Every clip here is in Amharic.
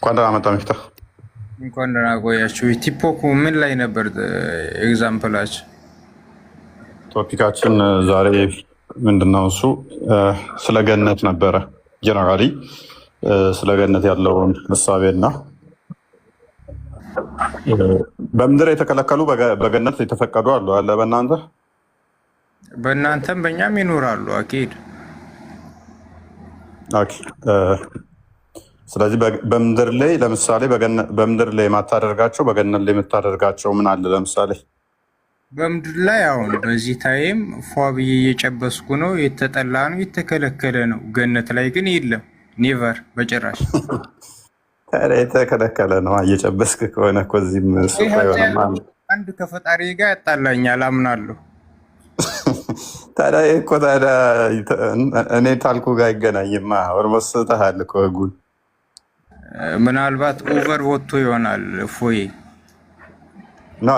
እንኳን ደህና መጣ ሚፍታ። እንኳን ደህና ቆያችሁ። ቲክቶክ ምን ላይ ነበር ኤግዛምፕላችሁ? ቶፒካችን ዛሬ ምንድነው? እሱ ስለ ገነት ነበረ። ጀነራሊ ስለ ገነት ያለውን እሳቤና በምድር የተከለከሉ በገነት የተፈቀዱ አሉ አለ በእናንተ በእናንተም በእኛም ይኖራሉ አኪድ። ስለዚህ በምድር ላይ ለምሳሌ በምድር ላይ የማታደርጋቸው በገነት ላይ የምታደርጋቸው ምን አለ? ለምሳሌ በምድር ላይ አሁን በዚህ ታይም ፏ ብዬ እየጨበስኩ ነው፣ የተጠላ ነው፣ የተከለከለ ነው። ገነት ላይ ግን የለም፣ ኔቨር፣ በጭራሽ። የተከለከለ ነው። እየጨበስክ ከሆነ እኮ እዚህም አንድ ከፈጣሪ ጋር ያጣላኛል አምናለሁ። ታዲያ እኮ እኔ ታልኩ ጋር አይገናኝማ። ኦልሞስት ተሃል እኮ ህጉን። ምናልባት ኦቨር ወጥቶ ይሆናል ፎዬ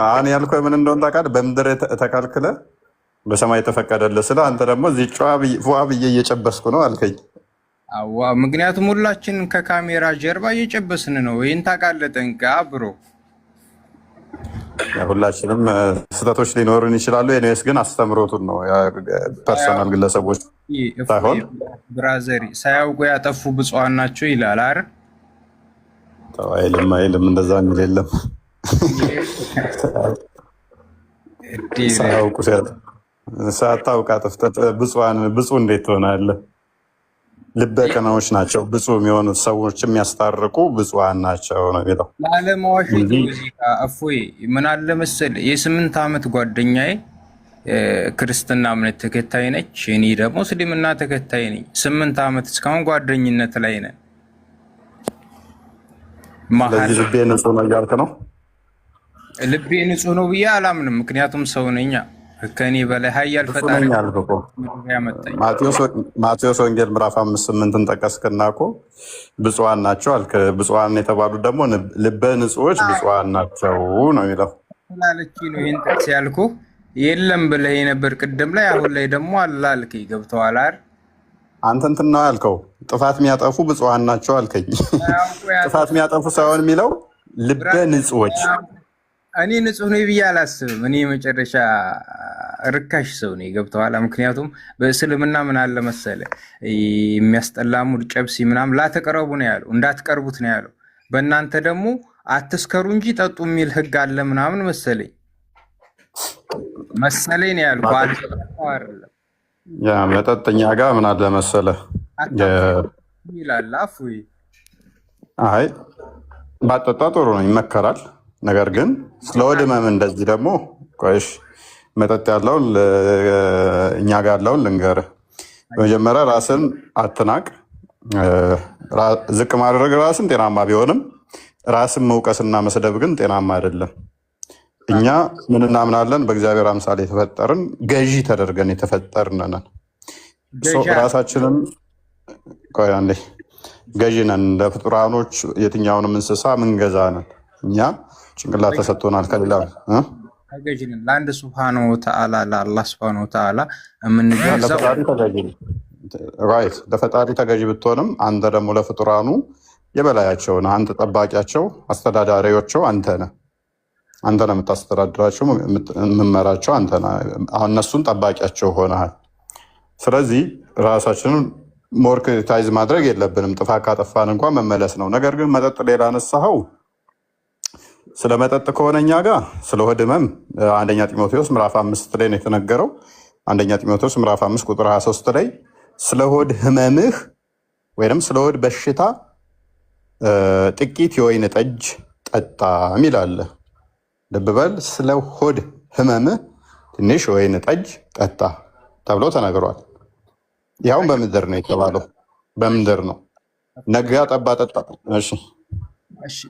አሁን ያልኩህ ምን እንደሆነ ታውቃለህ? በምድር ተከልክለ በሰማይ የተፈቀደልህ ስለ አንተ ደግሞ እዚህ ፏ ብዬ እየጨበስኩ ነው አልከኝ። ምክንያቱም ሁላችን ከካሜራ ጀርባ እየጨበስን ነው። ይህን ታውቃለህ ጠንቅቀህ ብሮ። ሁላችንም ስህተቶች ሊኖሩን ይችላሉ። ኔስ ግን አስተምሮቱን ነው ፐርሰናል ግለሰቦች ሳይሆን ብራዘሪ ሳያውቁ ያጠፉ ብፁዓን ናቸው ይላል አይደል? አይልም እንደዛ የሚል የለም። ሳያውቁ ሳታውቅ አጥፍተህ ብፁዕ እንዴት ትሆናለህ? ልበ ቀናዎች ናቸው ብፁዕ የሚሆኑት ሰዎች፣ የሚያስታርቁ ብፁዓን ናቸው ነው የሚለው። ለአለማዋሸት እፎይ ምን አለ መሰለህ፣ የ8 ዓመት ጓደኛዬ ክርስትና እምነት ተከታይ ነች፣ እኔ ደግሞ እስልምና ተከታይ ነኝ። 8 ዓመት እስካሁን ጓደኝነት ላይ ነን። ስለዚህ ልቤ ንጹህ ነው እያልክ ነው? ልቤ ንጹህ ነው ብዬ አላምንም። ምክንያቱም ሰው ነኛ። ከኔ በላይ ሀያል ፈጣሪ ያመጣኝ። ማቴዎስ ወንጌል ምዕራፍ 5:8 ጠቀስክና እኮ ብፁዓን ናቸው አልክ። ብፁዓን የተባሉት ደግሞ ልበ ንጹዎች ብፁዓን ናቸው ነው የሚለው። ላለች ነው ይህን ጥቅስ ያልኩህ። የለም ብለህ የነበር ቅድም ላይ፣ አሁን ላይ ደግሞ አላልክ። ገብተዋል አይደል? አንተ እንትን ነው ያልከው። ጥፋት የሚያጠፉ ብፁዓን ናቸው አልከኝ። ጥፋት የሚያጠፉ ሳይሆን የሚለው ልበ ንጹዎች። እኔ ንጹህ ነው ብዬ አላስብም። እኔ የመጨረሻ ርካሽ ሰው ነኝ። ገብተዋል? ምክንያቱም በእስልምና ምን አለ መሰለህ፣ የሚያስጠላ ሙድ ጨብሲ ምናምን ላተቀረቡ ነው ያለው፣ እንዳትቀርቡት ነው ያለው። በእናንተ ደግሞ አትስከሩ እንጂ ጠጡ የሚል ህግ አለ ምናምን መሰለኝ ነው ያሉ። መጠጥኛ ጋር ምን አለ መሰለህ ይላል አፉ። አይ ባጠጣ ጥሩ ነው ይመከራል። ነገር ግን ስለ ሆድ ህመም እንደዚህ ደግሞ ቆይሽ መጠጥ ያለውን እኛ ጋር ያለውን ልንገርህ። በመጀመሪያ ራስን አትናቅ። ዝቅ ማድረግ ራስን ጤናማ ቢሆንም ራስን መውቀስና መስደብ ግን ጤናማ አይደለም። እኛ ምን እናምናለን? በእግዚአብሔር አምሳል የተፈጠርን ገዢ ተደርገን የተፈጠርን ነን። ራሳችንን አንዴ ገዢ ነን። ለፍጡራኖች የትኛውንም እንስሳ ምንገዛ ነን። እኛ ጭንቅላት ተሰጥቶናል ከሌላ ተገዥንን ለአንድ ሱብሃነሁ ወተዓላ ለአላህ ሱብሃነሁ ወተዓላ የምንገዛው ለፈጣሪ ተገዥ ብትሆንም አንተ ደግሞ ለፍጡራኑ የበላያቸው ነህ። አንተ ጠባቂያቸው፣ አስተዳዳሪዎቸው አንተ ነህ። አንተ ነው የምታስተዳድራቸው፣ የምመራቸው አንተ ነህ። አሁን እነሱን ጠባቂያቸው ሆነሃል። ስለዚህ ራሳችንን ሞርክታይዝ ማድረግ የለብንም። ጥፋት ካጠፋን እንኳን መመለስ ነው። ነገር ግን መጠጥ ሌላ አነሳኸው። ስለ መጠጥ ከሆነ እኛ ጋር ስለ ሆድ ህመም አንደኛ ጢሞቴዎስ ምዕራፍ 5 ላይ ነው የተነገረው። አንደኛ ጢሞቴዎስ ምዕራፍ 5 ቁጥር 23 ላይ ስለ ሆድ ህመምህ ወይም ስለ ሆድ በሽታ ጥቂት የወይን ጠጅ ጠጣ የሚል አለ። ልብ በል፣ ስለ ሆድ ህመምህ ትንሽ የወይን ጠጅ ጠጣ ተብሎ ተነግሯል። ያውም በምድር ነው የተባለው፣ በምድር ነው። ነጋ ጠባ ጠጣ። እሺ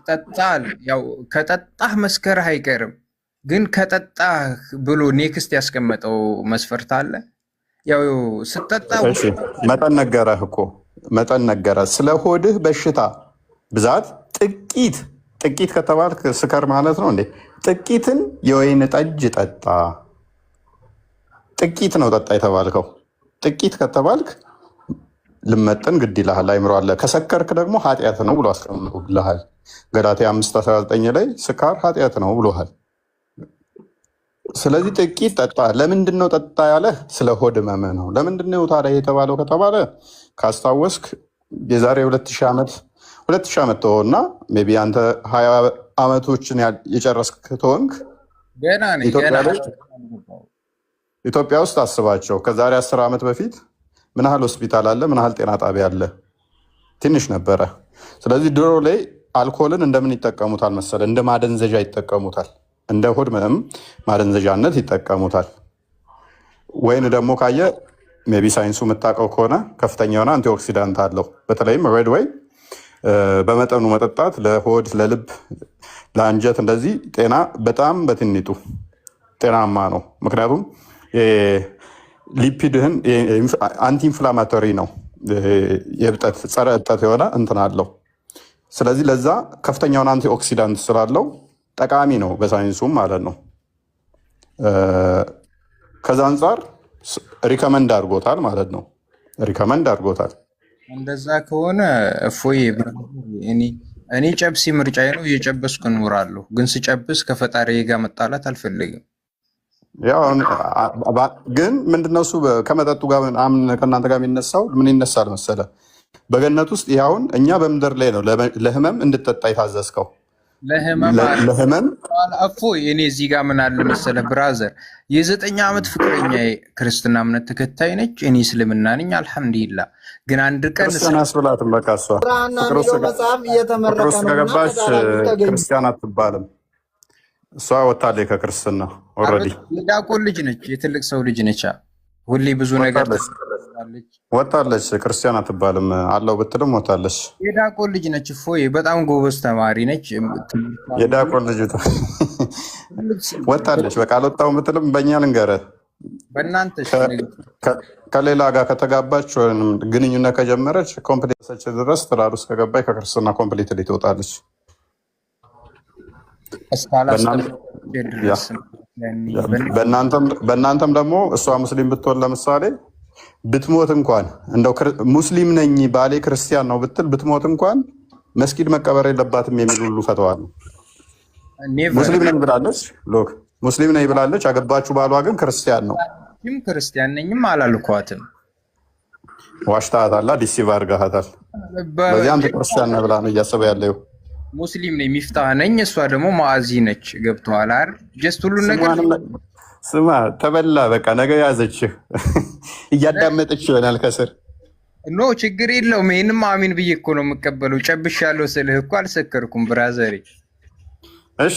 ጠጣል። ያው ከጠጣህ መስከረህ አይቀርም። ግን ከጠጣህ ብሎ ኔክስት ያስቀመጠው መስፈርት አለ። ያው ስትጠጣ መጠን ነገረህ እኮ መጠን ነገረህ። ስለ ሆድህ በሽታ ብዛት ጥቂት ከተባልክ ስከር ማለት ነው እንዴ? ጥቂትን የወይን ጠጅ ጠጣ። ጥቂት ነው ጠጣ የተባልከው። ጥቂት ከተባልክ ልመጥን ግድ ይልሃል። አይምሮ አለ። ከሰከርክ ደግሞ ኃጢአት ነው ብሎ አስቀምጦልሃል። ገላትያ 5:19 ላይ ስካር ኃጢአት ነው ብሎሃል። ስለዚህ ጥቂት ጠጣ። ለምንድን ነው ጠጣ ያለ? ስለ ሆድ ህመም ነው። ለምንድን ነው ታዲያ የተባለው ከተባለ ካስታወስክ የዛሬ 2000 ዓመት ተወውና ሜይ ቢ አንተ 20 ዓመቶችን የጨረስክ ተወንክ ገና ነኝ። ኢትዮጵያ ውስጥ አስባቸው ከዛሬ 10 ዓመት በፊት ምን ያህል ሆስፒታል አለ? ምን ያህል ጤና ጣቢያ አለ? ትንሽ ነበረ። ስለዚህ ድሮ ላይ አልኮልን እንደምን ይጠቀሙታል መሰለ? እንደ ማደንዘዣ ይጠቀሙታል። እንደ ሆድ ህመም ማደንዘዣነት ይጠቀሙታል። ወይን ደግሞ ካየ ሜይ ቢ ሳይንሱ የምታውቀው ከሆነ ከፍተኛ የሆነ አንቲኦክሲዳንት አለው። በተለይም ሬድ ወይ በመጠኑ መጠጣት ለሆድ፣ ለልብ፣ ለአንጀት እንደዚህ ጤና በጣም በትንጡ ጤናማ ነው። ምክንያቱም ሊፒድህን አንቲ ኢንፍላማቶሪ ነው። የእብጠት ጸረ እብጠት የሆነ እንትን አለው። ስለዚህ ለዛ ከፍተኛውን አንቲ ኦክሲዳንት ስላለው ጠቃሚ ነው በሳይንሱም ማለት ነው። ከዛ አንጻር ሪከመንድ አድርጎታል ማለት ነው። ሪከመንድ አድርጎታል። እንደዛ ከሆነ እፎይ እኔ ጨብሲ ምርጫዬ ነው። እየጨበስኩ እኖራለሁ። ግን ስጨብስ ከፈጣሪ ጋር መጣላት አልፈልግም። ግን ምንድነው እሱ ከመጠጡ ጋር ከእናንተ ጋር የሚነሳው ምን ይነሳል መሰለ? በገነት ውስጥ ይኸውን እኛ በምድር ላይ ነው ለህመም እንድጠጣ የታዘዝከው። ለህመም እፎይ እኔ እዚህ ጋር ምን አለ መሰለ ብራዘር፣ የ9 ዓመት ፍቅረኛ ክርስትና እምነት ተከታይ ነች። እኔ እስልምና ነኝ። አልሐምዱሊላ። ግን አንድ ቀን ክርስቲያን አስብላትም። በቃ እሷ ፍቅር ውስጥ ከገባች ክርስቲያን አትባልም። እሷ ወታለች ከክርስትና ኦልሬዲ። የዲያቆን ልጅ ነች። የትልቅ ሰው ልጅ ነች። ሁሌ ብዙ ነገር ወጣለች። ክርስቲያን አትባልም። አለው ብትልም ወጣለች። የዲያቆን ልጅ ነች። እፎይ በጣም ጎበዝ ተማሪ ነች። የዲያቆን ልጅ ወጣለች። በቃ አልወጣሁም ብትልም በእኛ ልንገርህ፣ በእናንተ ከሌላ ጋር ከተጋባች ወይም ግንኙነት ከጀመረች ኮምፕሊት ድረስ ትዳር ውስጥ ከገባች ከክርስትና ኮምፕሊት ትወጣለች። በእናንተም ደግሞ እሷ ሙስሊም ብትሆን ለምሳሌ ብትሞት እንኳን እንደው ሙስሊም ነኝ ባሌ ክርስቲያን ነው ብትል ብትሞት እንኳን መስጊድ መቀበር የለባትም የሚል ሁሉ ፈተዋል። ሙስሊም ነኝ ብላለች። ሎክ ሙስሊም ነኝ ብላለች። አገባችሁ፣ ባሏ ግን ክርስቲያን ነው። ክርስቲያን ነኝም አላልኳትም። ዋሽታታል፣ ዲሲቭ አድርጋታል። በዚህ አንተ ክርስቲያን ነህ ብላ ነው እያሰበ ያለው። ሙስሊም ነኝ ሚፍታህ ነኝ፣ እሷ ደግሞ ማዕዚ ነች። ገብቶሃል አይደል? ጀስት ሁሉን ነገር ስማ ተበላ። በቃ ነገ ያዘችህ እያዳመጠች ይሆናል ከስር። ኖ ችግር የለውም። ይህንም አሚን ብዬ እኮ ነው የምቀበለው። ጨብሻለሁ ስልህ እኮ አልሰከርኩም ብራዘሬ። እሺ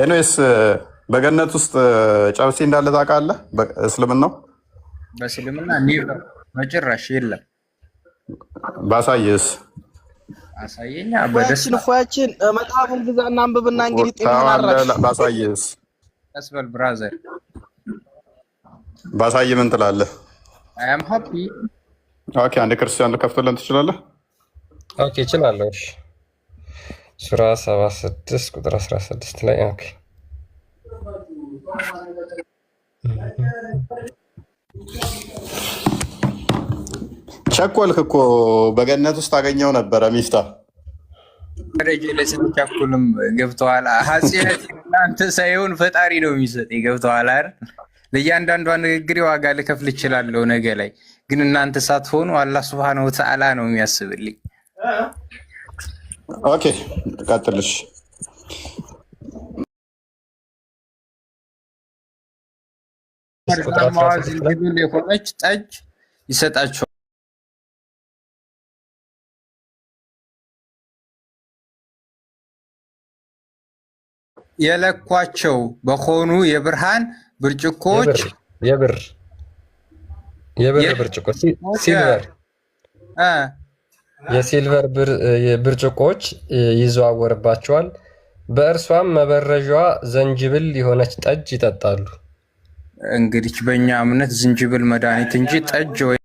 ኤኒዌይስ በገነት ውስጥ ጨብሴ እንዳለ ታውቃለህ? እስልምናው በእስልምና መጭራሽ የለም። ባሳየስ አሳየኛ። በደስታ ፎያችን መጽሐፉን ግዛና አንብብና እንግዲህ ባሳየስ አስበል ብራዘር። ባሳይ ምን ትላለህ? አይ አም ሃፒ። ኦኬ አንድ ክርስቲያን ልከፍትልን ትችላለህ? ኦኬ እችላለሁ። እሺ ሱራ 76 ቁጥር 16 ላይ ኦኬ ቸኮልክ እኮ በገነት ውስጥ አገኘው ነበረ ሚፍታ ደረጀ ለስንቻኩልም ገብተዋል። ሀጺነት እናንተ ሳይሆን ፈጣሪ ነው የሚሰጥ። ገብተዋል አይደል? ለእያንዳንዷ ንግግሬ ዋጋ ልከፍል እችላለሁ ነገ ላይ። ግን እናንተ ሳትሆኑ አላህ ሱብሃነሁ ወተዓላ ነው የሚያስብልኝ። ኦኬ ቀጥልሽ። የሆነች ጠጅ ይሰጣቸዋል። የለኳቸው በሆኑ የብርሃን ብርጭቆች የብር ብርጭቆ ሲልቨር የሲልቨር ብርጭቆዎች ይዘዋወርባቸዋል። በእርሷም መበረዣዋ ዘንጅብል የሆነች ጠጅ ይጠጣሉ። እንግዲህ በእኛ እምነት ዝንጅብል መድኃኒት እንጂ ጠጅ ወይ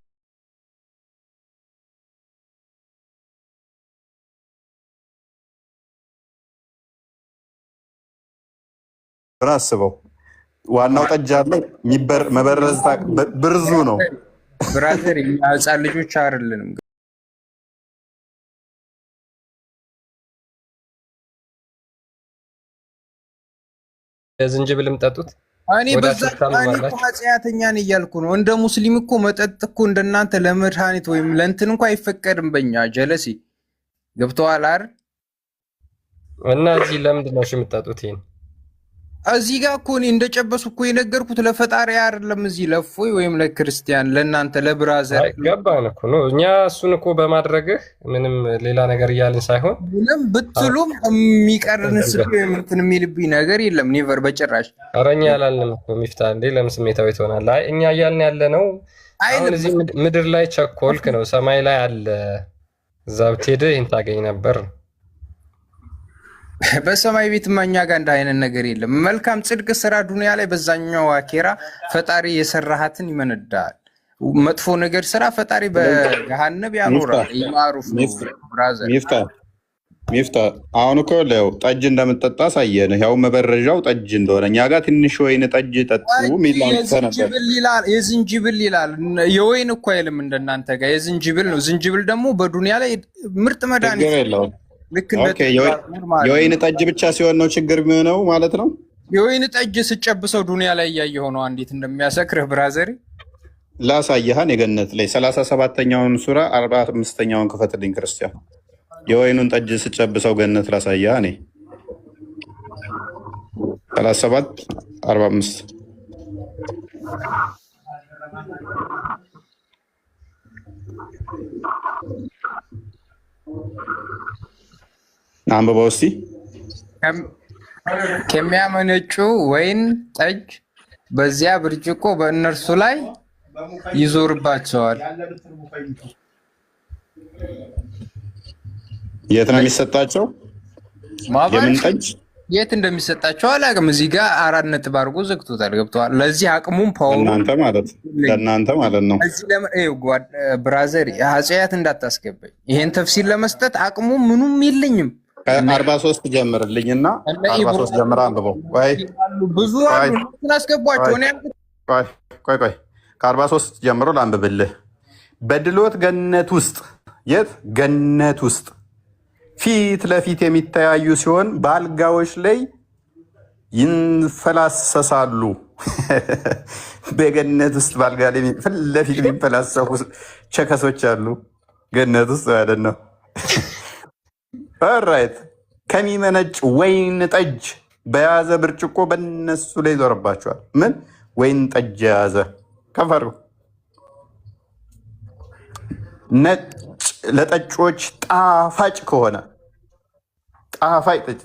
አስበው። ዋናው ጠጅ አለ መበረዝ ብርዙ ነው። ብራዘር ህፃን ልጆች አይደለንም። ዝንጅብል የምጠጡት እኔ በዛ እኔ እኮ ኃጢአተኛ ነኝ እያልኩ ነው። እንደ ሙስሊም እኮ መጠጥ እኮ እንደናንተ ለመድኃኒት ወይም ለእንትን እንኳ አይፈቀድም በኛ ጀለሲ ገብተዋል አይደል? እና እዚህ ለምንድን ነው የምጠጡት? ይሄን እዚህ ጋር እኮ እኔ እንደጨበሱ እኮ የነገርኩት ለፈጣሪ አይደለም። እዚህ ለፎይ ወይም ለክርስቲያን ለእናንተ ለብራዘር ገባን እኮ ነው። እኛ እሱን እኮ በማድረግህ ምንም ሌላ ነገር እያልን ሳይሆን ምንም ብትሉም የሚቀርን ስብ እንትን የሚልብኝ ነገር የለም። ኔቨር በጭራሽ። ኧረ እኛ ያላልንም እኮ ሚፍታ እንዴ ለምን ስሜታዊ ትሆናለህ? አይ እኛ እያልን ያለ ነው አሁን እዚህ ምድር ላይ ቸኮልክ ነው። ሰማይ ላይ አለ እዛ ብትሄድ ይህን ታገኝ ነበር። በሰማይ ቤት እኛ ጋር እንደ አይነት ነገር የለም። መልካም ጽድቅ ስራ ዱንያ ላይ በዛኛው አኬራ ፈጣሪ የሰራሃትን ይመነዳል። መጥፎ ነገር ስራ ፈጣሪ በገሃነብ ያኖራል። ይማሩፍ ነው ብራዘር ሚፍታ አሁን እኮ ለው ጠጅ እንደምትጠጣ ሳየን ያው መበረጃው ጠጅ እንደሆነ እኛ ጋር ትንሽ ወይን ጠጅ ጠጡ ሚላን ነበር። የዝንጅብል ይላል የወይን እኮ አይልም እንደናንተ ጋር የዝንጅብል ነው። ዝንጅብል ደግሞ በዱንያ ላይ ምርጥ መድኃኒት ነው። ልክ የወይን ጠጅ ብቻ ሲሆን ነው ችግር የሚሆነው ማለት ነው። የወይን ጠጅ ስጨብሰው ዱንያ ላይ እያየሁ ነው እንዴት እንደሚያሰክርህ ብራዘሪ። ላሳየሃን የገነት ላይ 37ኛውን ሱራ 45ኛውን ክፈትልኝ ክርስቲያን። የወይኑን ጠጅ ስጨብሰው ገነት ላሳየሃ እኔ 37 45 አንበባው እስቲ ከሚያመነጩ ወይን ጠጅ በዚያ ብርጭቆ በእነርሱ ላይ ይዞርባቸዋል። የት ነው የሚሰጣቸው? የምን ጠጅ የት እንደሚሰጣቸው አላውቅም። እዚህ ጋር 4 ነጥብ አድርጎ ዘግቶታል። ገብተዋል። ለዚህ አቅሙም ፓወሩ ለእናንተ ማለት ነው። ብራዘር ኃጢአት እንዳታስገባኝ። ይሄን ተፍሲር ለመስጠት አቅሙ ምኑም የለኝም። 43 ጀምርልኝና 43 ጀምራ አንብበው። ብዙ አሉ አስገቧቸው። ቆይ ከ43 ጀምሮ ላንብብልህ። በድሎት ገነት ውስጥ የት ገነት ውስጥ ፊት ለፊት የሚተያዩ ሲሆን በአልጋዎች ላይ ይንፈላሰሳሉ። በገነት ውስጥ በአልጋ ላይ ፊት ለፊት የሚንፈላሰሱ ቸከሶች አሉ። ገነት ውስጥ ማለት ነው። ራይት ከሚመነጭ ወይን ጠጅ በያዘ ብርጭቆ በነሱ ላይ ይዞርባቸዋል። ምን ወይን ጠጅ የያዘ ከፈሩ ነጭ ለጠጮች ጣፋጭ ከሆነ ጣፋጭ ጠጅ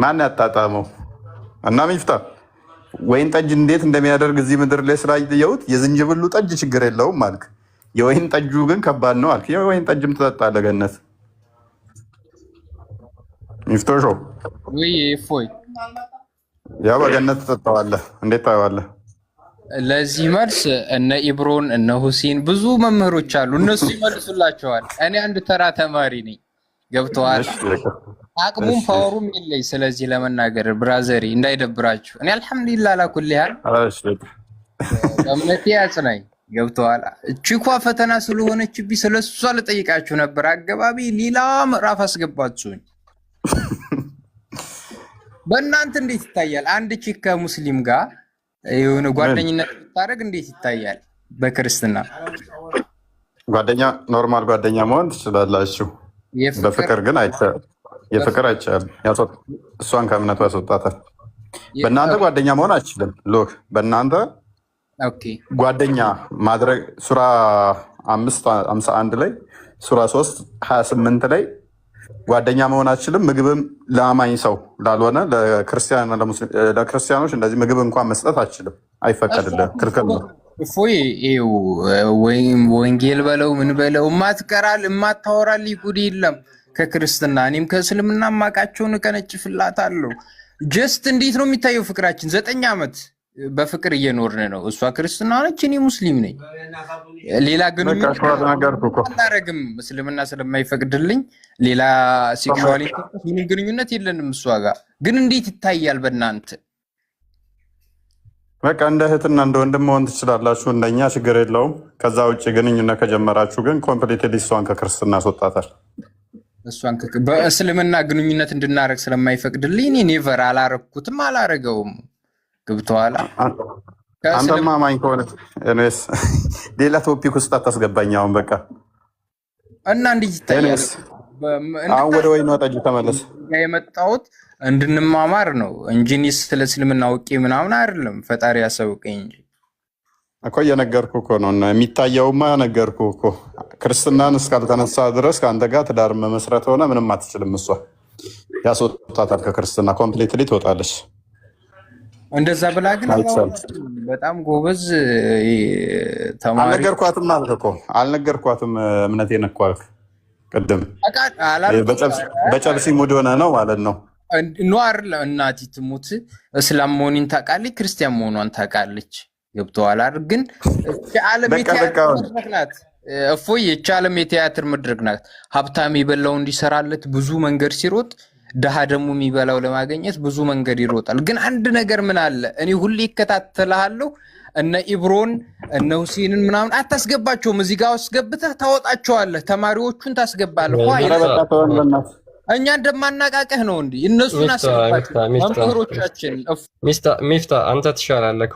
ማን ያጣጣመው? እና ሚፍታ ወይን ጠጅ እንዴት እንደሚያደርግ እዚህ ምድር ላይ ስላየሁት የዝንጅብሉ ጠጅ ችግር የለውም አልክ። የወይን ጠጁ ግን ከባድ ነው አልክ። የወይን ጠጅም ትጠጣለህ ገነት ሚፍቶሾ እፎይ ያው በገነት ትጠጣዋለህ። እንዴት ታየዋለህ? ለዚህ መልስ እነ ኢብሮን እነ ሁሴን ብዙ መምህሮች አሉ፣ እነሱ ይመልሱላቸዋል። እኔ አንድ ተራ ተማሪ ነኝ። ገብተዋል። አቅሙም ፓወሩም የለኝ። ስለዚህ ለመናገር ብራዘሪ እንዳይደብራችሁ። እኔ አልሐምዱሊላህ ላኩል ያህል በእምነቴ ያጽናኝ። ገብተዋል። እቺኳ ፈተና ስለሆነችብኝ ስለሷ ልጠይቃችሁ ነበር። አገባቢ ሌላ ምዕራፍ አስገባችሁኝ። በእናንተ እንዴት ይታያል? አንድ ቺክ ከሙስሊም ጋር የሆነ ጓደኝነት ብታደርግ እንዴት ይታያል? በክርስትና ጓደኛ ኖርማል ጓደኛ መሆን ትችላላችሁ። በፍቅር ግን የፍቅር አይቻልም። እሷን ከእምነቱ ያስወጣታል። በእናንተ ጓደኛ መሆን አይችልም። ሎክ በእናንተ ጓደኛ ማድረግ ሱራ 5:51 ላይ ሱራ 3:28 ላይ ጓደኛ መሆን አትችልም። ምግብም ለአማኝ ሰው ላልሆነ ለክርስቲያኖች እንደዚህ ምግብ እንኳን መስጠት አትችልም። አይፈቀድልህም፣ ክልክል ነው። እፎይ ወንጌል በለው ምን በለው የማታወራል ጉድ የለም ከክርስትና። እኔም ከእስልምና ማቃቸውን እቀነጭፍላታለሁ። ጀስት እንዴት ነው የሚታየው ፍቅራችን? 9 ዓመት በፍቅር እየኖርን ነው። እሷ ክርስትና ነች፣ እኔ ሙስሊም ነኝ። ሌላ ግንኙነት አላረግም እስልምና ስለማይፈቅድልኝ። ሌላ ሴክሹዋሊ ምንም ግንኙነት የለንም እሷ ጋር። ግን እንዴት ይታያል በእናንተ? በቃ እንደ እህትና እንደ ወንድም መሆን ትችላላችሁ። እንደኛ ችግር የለውም። ከዛ ውጭ ግንኙነት ከጀመራችሁ ግን ኮምፕሊትሊ እሷን ከክርስትና ያስወጣታል። እሷን በእስልምና ግንኙነት እንድናረግ ስለማይፈቅድልኝ እኔ ኔቨር አላረግኩትም አላረገውም። ገብቶሃል? አንተማ አማኝ ከሆነ እኔስ ሌላ ቶፒክ ውስጥ አታስገባኝ። አሁን በቃ እና እንዴት ይታያል? አሁን ወደ ወይኑ ጠጅ ተመለስ። የመጣሁት እንድንማማር ነው እንጂ እኔ ስለ እስልምና አውቄ ምናምን አይደለም። ፈጣሪ ያሳውቀኝ እንጂ እኮ እየነገርኩህ እኮ ነው። የሚታየውማ ነገርኩህ እኮ ክርስትናን እስካልተነሳ ድረስ ከአንተ ጋር ትዳር መመስረት ሆነ ምንም አትችልም። እሷ ያስወጣታል ከክርስትና ኮምፕሊትሊ ትወጣለች። እንደዛ ብላ ግን በጣም ጎበዝ ተማሪ አልነገርኳትም አልክ እኮ አልነገርኳትም። እምነቴን እኮ አልክ ቅድም በጨብሲ ሙድ ሆነ ነው ማለት ነው። ኗር እናቲ ትሙት እስላም መሆኔን ታውቃለች፣ ክርስቲያን መሆኗን ታውቃለች። ገብቶሃል አይደል? ግን የዓለም የቲያትር መድረክ ናት። እፎይ የዓለም የቲያትር መድረክ ናት። ሀብታም የበላው እንዲሰራለት ብዙ መንገድ ሲሮጥ ድሃ ደግሞ የሚበላው ለማግኘት ብዙ መንገድ ይሮጣል። ግን አንድ ነገር ምን አለ፣ እኔ ሁሌ ይከታተልሃለሁ። እነ ኢብሮን እነ ሁሴንን ምናምን አታስገባቸውም። እዚህ ጋር አስገብተህ ታወጣቸዋለህ። ተማሪዎቹን ታስገባለህ። እኛ እንደማናቃቀህ ነው እንዲ እነሱን አስገባቸው። መምህሮቻችን ሚፍታ አንተ ትሻላለህ።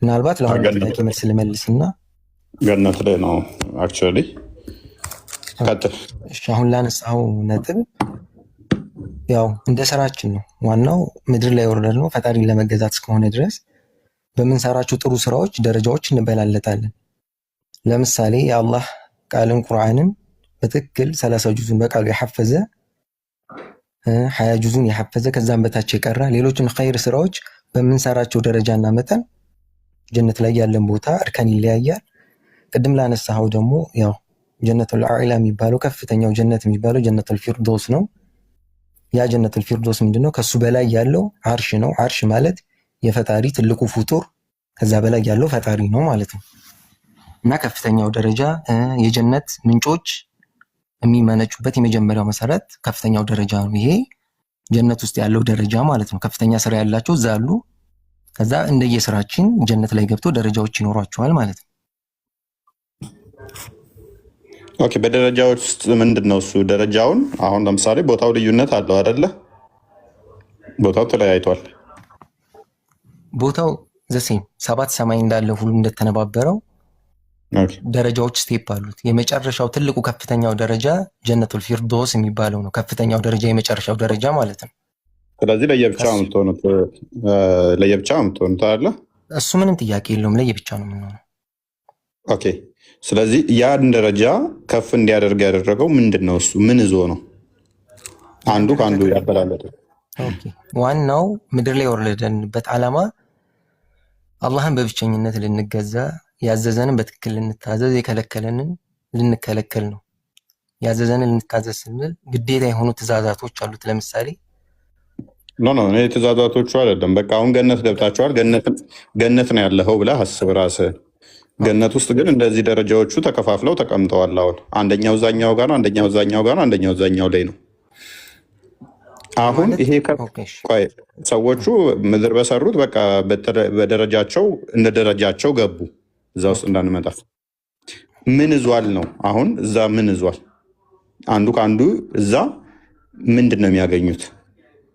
ምናልባት ለአሁን ጥያቄ መልስ ልመልስና ገነት ላይ ነው አክቹዋሊ ቀጥል። አሁን ላነሳው ነጥብ ያው እንደ ስራችን ነው። ዋናው ምድር ላይ ወርደን ነው ፈጣሪን ለመገዛት እስከሆነ ድረስ በምንሰራቸው ጥሩ ስራዎች ደረጃዎች እንበላለጣለን። ለምሳሌ የአላህ ቃልን ቁርአንን በትክክል 30 ጁዙን በቃሉ የሐፈዘ 20 ጁዙን የሐፈዘ ከዛም በታች የቀራ ሌሎችን ኸይር ስራዎች በምንሰራቸው ደረጃና መጠን ጀነት ላይ ያለን ቦታ እርከን ይለያያል። ቅድም ላነሳው ደግሞ ያው ጀነቱል አዕላ የሚባለው ከፍተኛው ጀነት የሚባለው ጀነቱል ፊርዶስ ነው። ያ ጀነቱል ፊርዶስ ምንድነው? ከሱ በላይ ያለው አርሽ ነው። አርሽ ማለት የፈጣሪ ትልቁ ፍጡር ከዛ በላይ ያለው ፈጣሪ ነው ማለት ነው። እና ከፍተኛው ደረጃ የጀነት ምንጮች የሚመነጩበት የመጀመሪያው መሰረት ከፍተኛው ደረጃ ነው። ይሄ ጀነት ውስጥ ያለው ደረጃ ማለት ነው። ከፍተኛ ስራ ያላቸው እዛ አሉ። ከዛ እንደየስራችን ጀነት ላይ ገብቶ ደረጃዎች ይኖሯቸዋል ማለት ነው። ኦኬ፣ በደረጃዎች ውስጥ ምንድነው እሱ ደረጃውን? አሁን ለምሳሌ ቦታው ልዩነት አለው አይደለ? ቦታው ተለያይቷል። ቦታው ዘሴም 7 ሰማይ እንዳለ ሁሉ እንደተነባበረው ደረጃዎች ስቴፕ አሉት። የመጨረሻው ትልቁ ከፍተኛው ደረጃ ጀነቱል ፊርዶስ የሚባለው ነው። ከፍተኛው ደረጃ የመጨረሻው ደረጃ ማለት ነው። ስለዚህ ለየብቻ የምትሆኑት አለ። እሱ ምንም ጥያቄ የለውም። ለየብቻ ነው የምንሆነው። ኦኬ፣ ስለዚህ ያን ደረጃ ከፍ እንዲያደርግ ያደረገው ምንድን ነው? እሱ ምን ይዞ ነው አንዱ ከአንዱ ያበላለጠ? ዋናው ምድር ላይ የወረደንበት ዓላማ አላህን በብቸኝነት ልንገዛ፣ ያዘዘንን በትክክል ልንታዘዝ፣ የከለከለንን ልንከለከል ነው። ያዘዘንን ልንታዘዝ ስንል ግዴታ የሆኑ ትእዛዛቶች አሉት። ለምሳሌ ኖ እኔ ትእዛዛቶቹ አይደለም። በቃ አሁን ገነት ገብታችኋል፣ ገነት ነው ያለኸው ብለህ አስብ ራስህ። ገነት ውስጥ ግን እንደዚህ ደረጃዎቹ ተከፋፍለው ተቀምጠዋል። አሁን አንደኛው እዛኛው ጋር ነው፣ አንደኛው እዛኛው ጋር ነው፣ አንደኛው እዛኛው ላይ ነው። አሁን ይሄ ሰዎቹ ምድር በሰሩት በቃ በደረጃቸው እንደ ደረጃቸው ገቡ። እዛ ውስጥ እንዳንመጣ ምን ይዟል ነው አሁን እዛ ምን ይዟል? አንዱ ከአንዱ እዛ ምንድን ነው የሚያገኙት?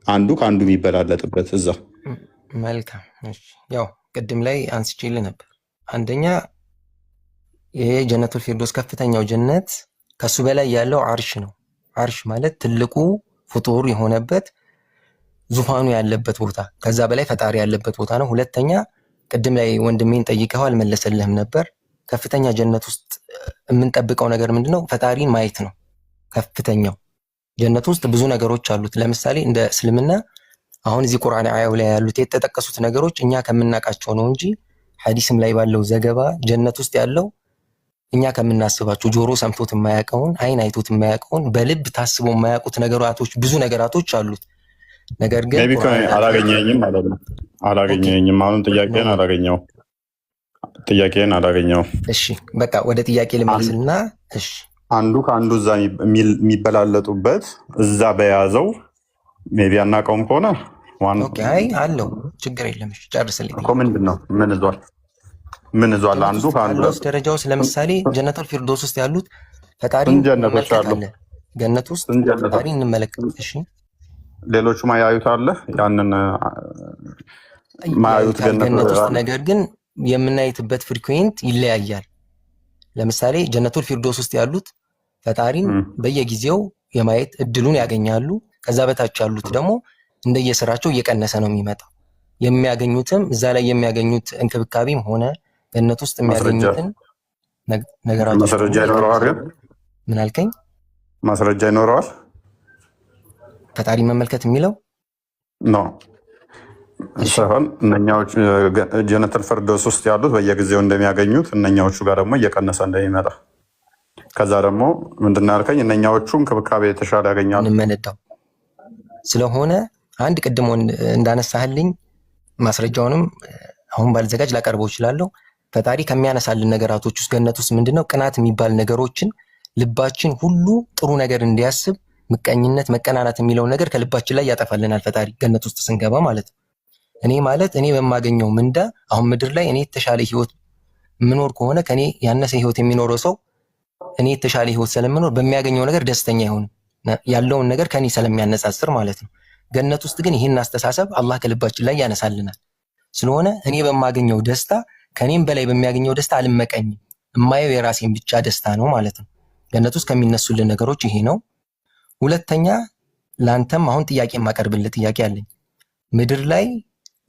አንዱ ከአንዱ የሚበላለጥበት እዛ። መልካም፣ ያው ቅድም ላይ አንስቼልህ ነበር። አንደኛ ይሄ ጀነቱል ፊርዶስ ከፍተኛው ጀነት ከሱ በላይ ያለው አርሽ ነው። አርሽ ማለት ትልቁ ፍጡር የሆነበት ዙፋኑ ያለበት ቦታ፣ ከዛ በላይ ፈጣሪ ያለበት ቦታ ነው። ሁለተኛ ቅድም ላይ ወንድሜን ጠይቀው አልመለሰልህም ነበር። ከፍተኛ ጀነት ውስጥ የምንጠብቀው ነገር ምንድነው? ፈጣሪን ማየት ነው። ከፍተኛው ጀነት ውስጥ ብዙ ነገሮች አሉት። ለምሳሌ እንደ እስልምና አሁን እዚህ ቁርአን አያው ላይ ያሉት የተጠቀሱት ነገሮች እኛ ከምናውቃቸው ነው እንጂ ሐዲስም ላይ ባለው ዘገባ ጀነት ውስጥ ያለው እኛ ከምናስባቸው ጆሮ ሰምቶት የማያውቀውን አይን አይቶት የማያውቀውን በልብ ታስቦ የማያውቁት ነገራቶች ብዙ ነገራቶች አሉት። ነገር ግን አላገኘኝም ማለት ነው። አላገኘኝም። አሁን ጥያቄን አላገኘው። እሺ በቃ ወደ ጥያቄ ልመልስና እሺ አንዱ ከአንዱ እዛ የሚበላለጡበት እዛ በያዘው ሜቢ አናውቀውም ከሆነ አይ አለው ችግር የለም። እሺ ጨርስልኝ እኮ ምንድን ነው? ምን ይዟል? አንዱ ከአንዱ ደረጃ ውስጥ ለምሳሌ ጀነቱል ፊርዶስ ውስጥ ያሉት ፈጣሪን መመልከት አለ ገነት ውስጥ ፈጣሪ እንመለከት። እሺ ሌሎቹ ማያዩት አለ ያንን ማያዩት ገነት ውስጥ ነገር ግን የምናይትበት ፍሪኩዌንት ይለያያል። ለምሳሌ ጀነቱል ፊርዶስ ውስጥ ያሉት ፈጣሪን በየጊዜው የማየት እድሉን ያገኛሉ። ከዛ በታች ያሉት ደግሞ እንደየስራቸው እየቀነሰ ነው የሚመጣው። የሚያገኙትም እዛ ላይ የሚያገኙት እንክብካቤም ሆነ ገነት ውስጥ የሚያገኙትን ነገራቶች ማስረጃ ይኖረዋል። ምን አልከኝ? ማስረጃ ይኖረዋል ፈጣሪ መመልከት የሚለው ነው ሳይሆን እነኛዎቹ ጀነቱል ፊርዶስ ውስጥ ያሉት በየጊዜው እንደሚያገኙት እነኛዎቹ ጋር ደግሞ እየቀነሰ እንደሚመጣ ከዛ ደግሞ ምንድን ነው ያልከኝ? እነኛዎቹ እንክብካቤ የተሻለ ያገኛሉ እንመነዳው ስለሆነ አንድ ቅድም እንዳነሳህልኝ ማስረጃውንም አሁን ባልዘጋጅ ላቀርበው እችላለሁ። ፈጣሪ ከሚያነሳልን ነገራቶች ውስጥ ገነት ውስጥ ምንድነው ቅናት የሚባል ነገሮችን ልባችን ሁሉ ጥሩ ነገር እንዲያስብ ምቀኝነት፣ መቀናናት የሚለውን ነገር ከልባችን ላይ ያጠፋልናል ፈጣሪ ገነት ውስጥ ስንገባ ማለት ነው። እኔ ማለት እኔ በማገኘው ምንዳ አሁን ምድር ላይ እኔ የተሻለ ህይወት ምኖር ከሆነ ከኔ ያነሰ ህይወት የሚኖረው ሰው እኔ የተሻለ ህይወት ስለምኖር በሚያገኘው ነገር ደስተኛ አይሆንም፣ ያለውን ነገር ከኔ ስለሚያነጻጽር ማለት ነው። ገነት ውስጥ ግን ይህን አስተሳሰብ አላህ ከልባችን ላይ ያነሳልናል። ስለሆነ እኔ በማገኘው ደስታ ከኔም በላይ በሚያገኘው ደስታ አልመቀኝም፣ የማየው የራሴን ብቻ ደስታ ነው ማለት ነው። ገነት ውስጥ ከሚነሱልን ነገሮች ይሄ ነው። ሁለተኛ ላንተም አሁን ጥያቄ የማቀርብልህ ጥያቄ አለኝ። ምድር ላይ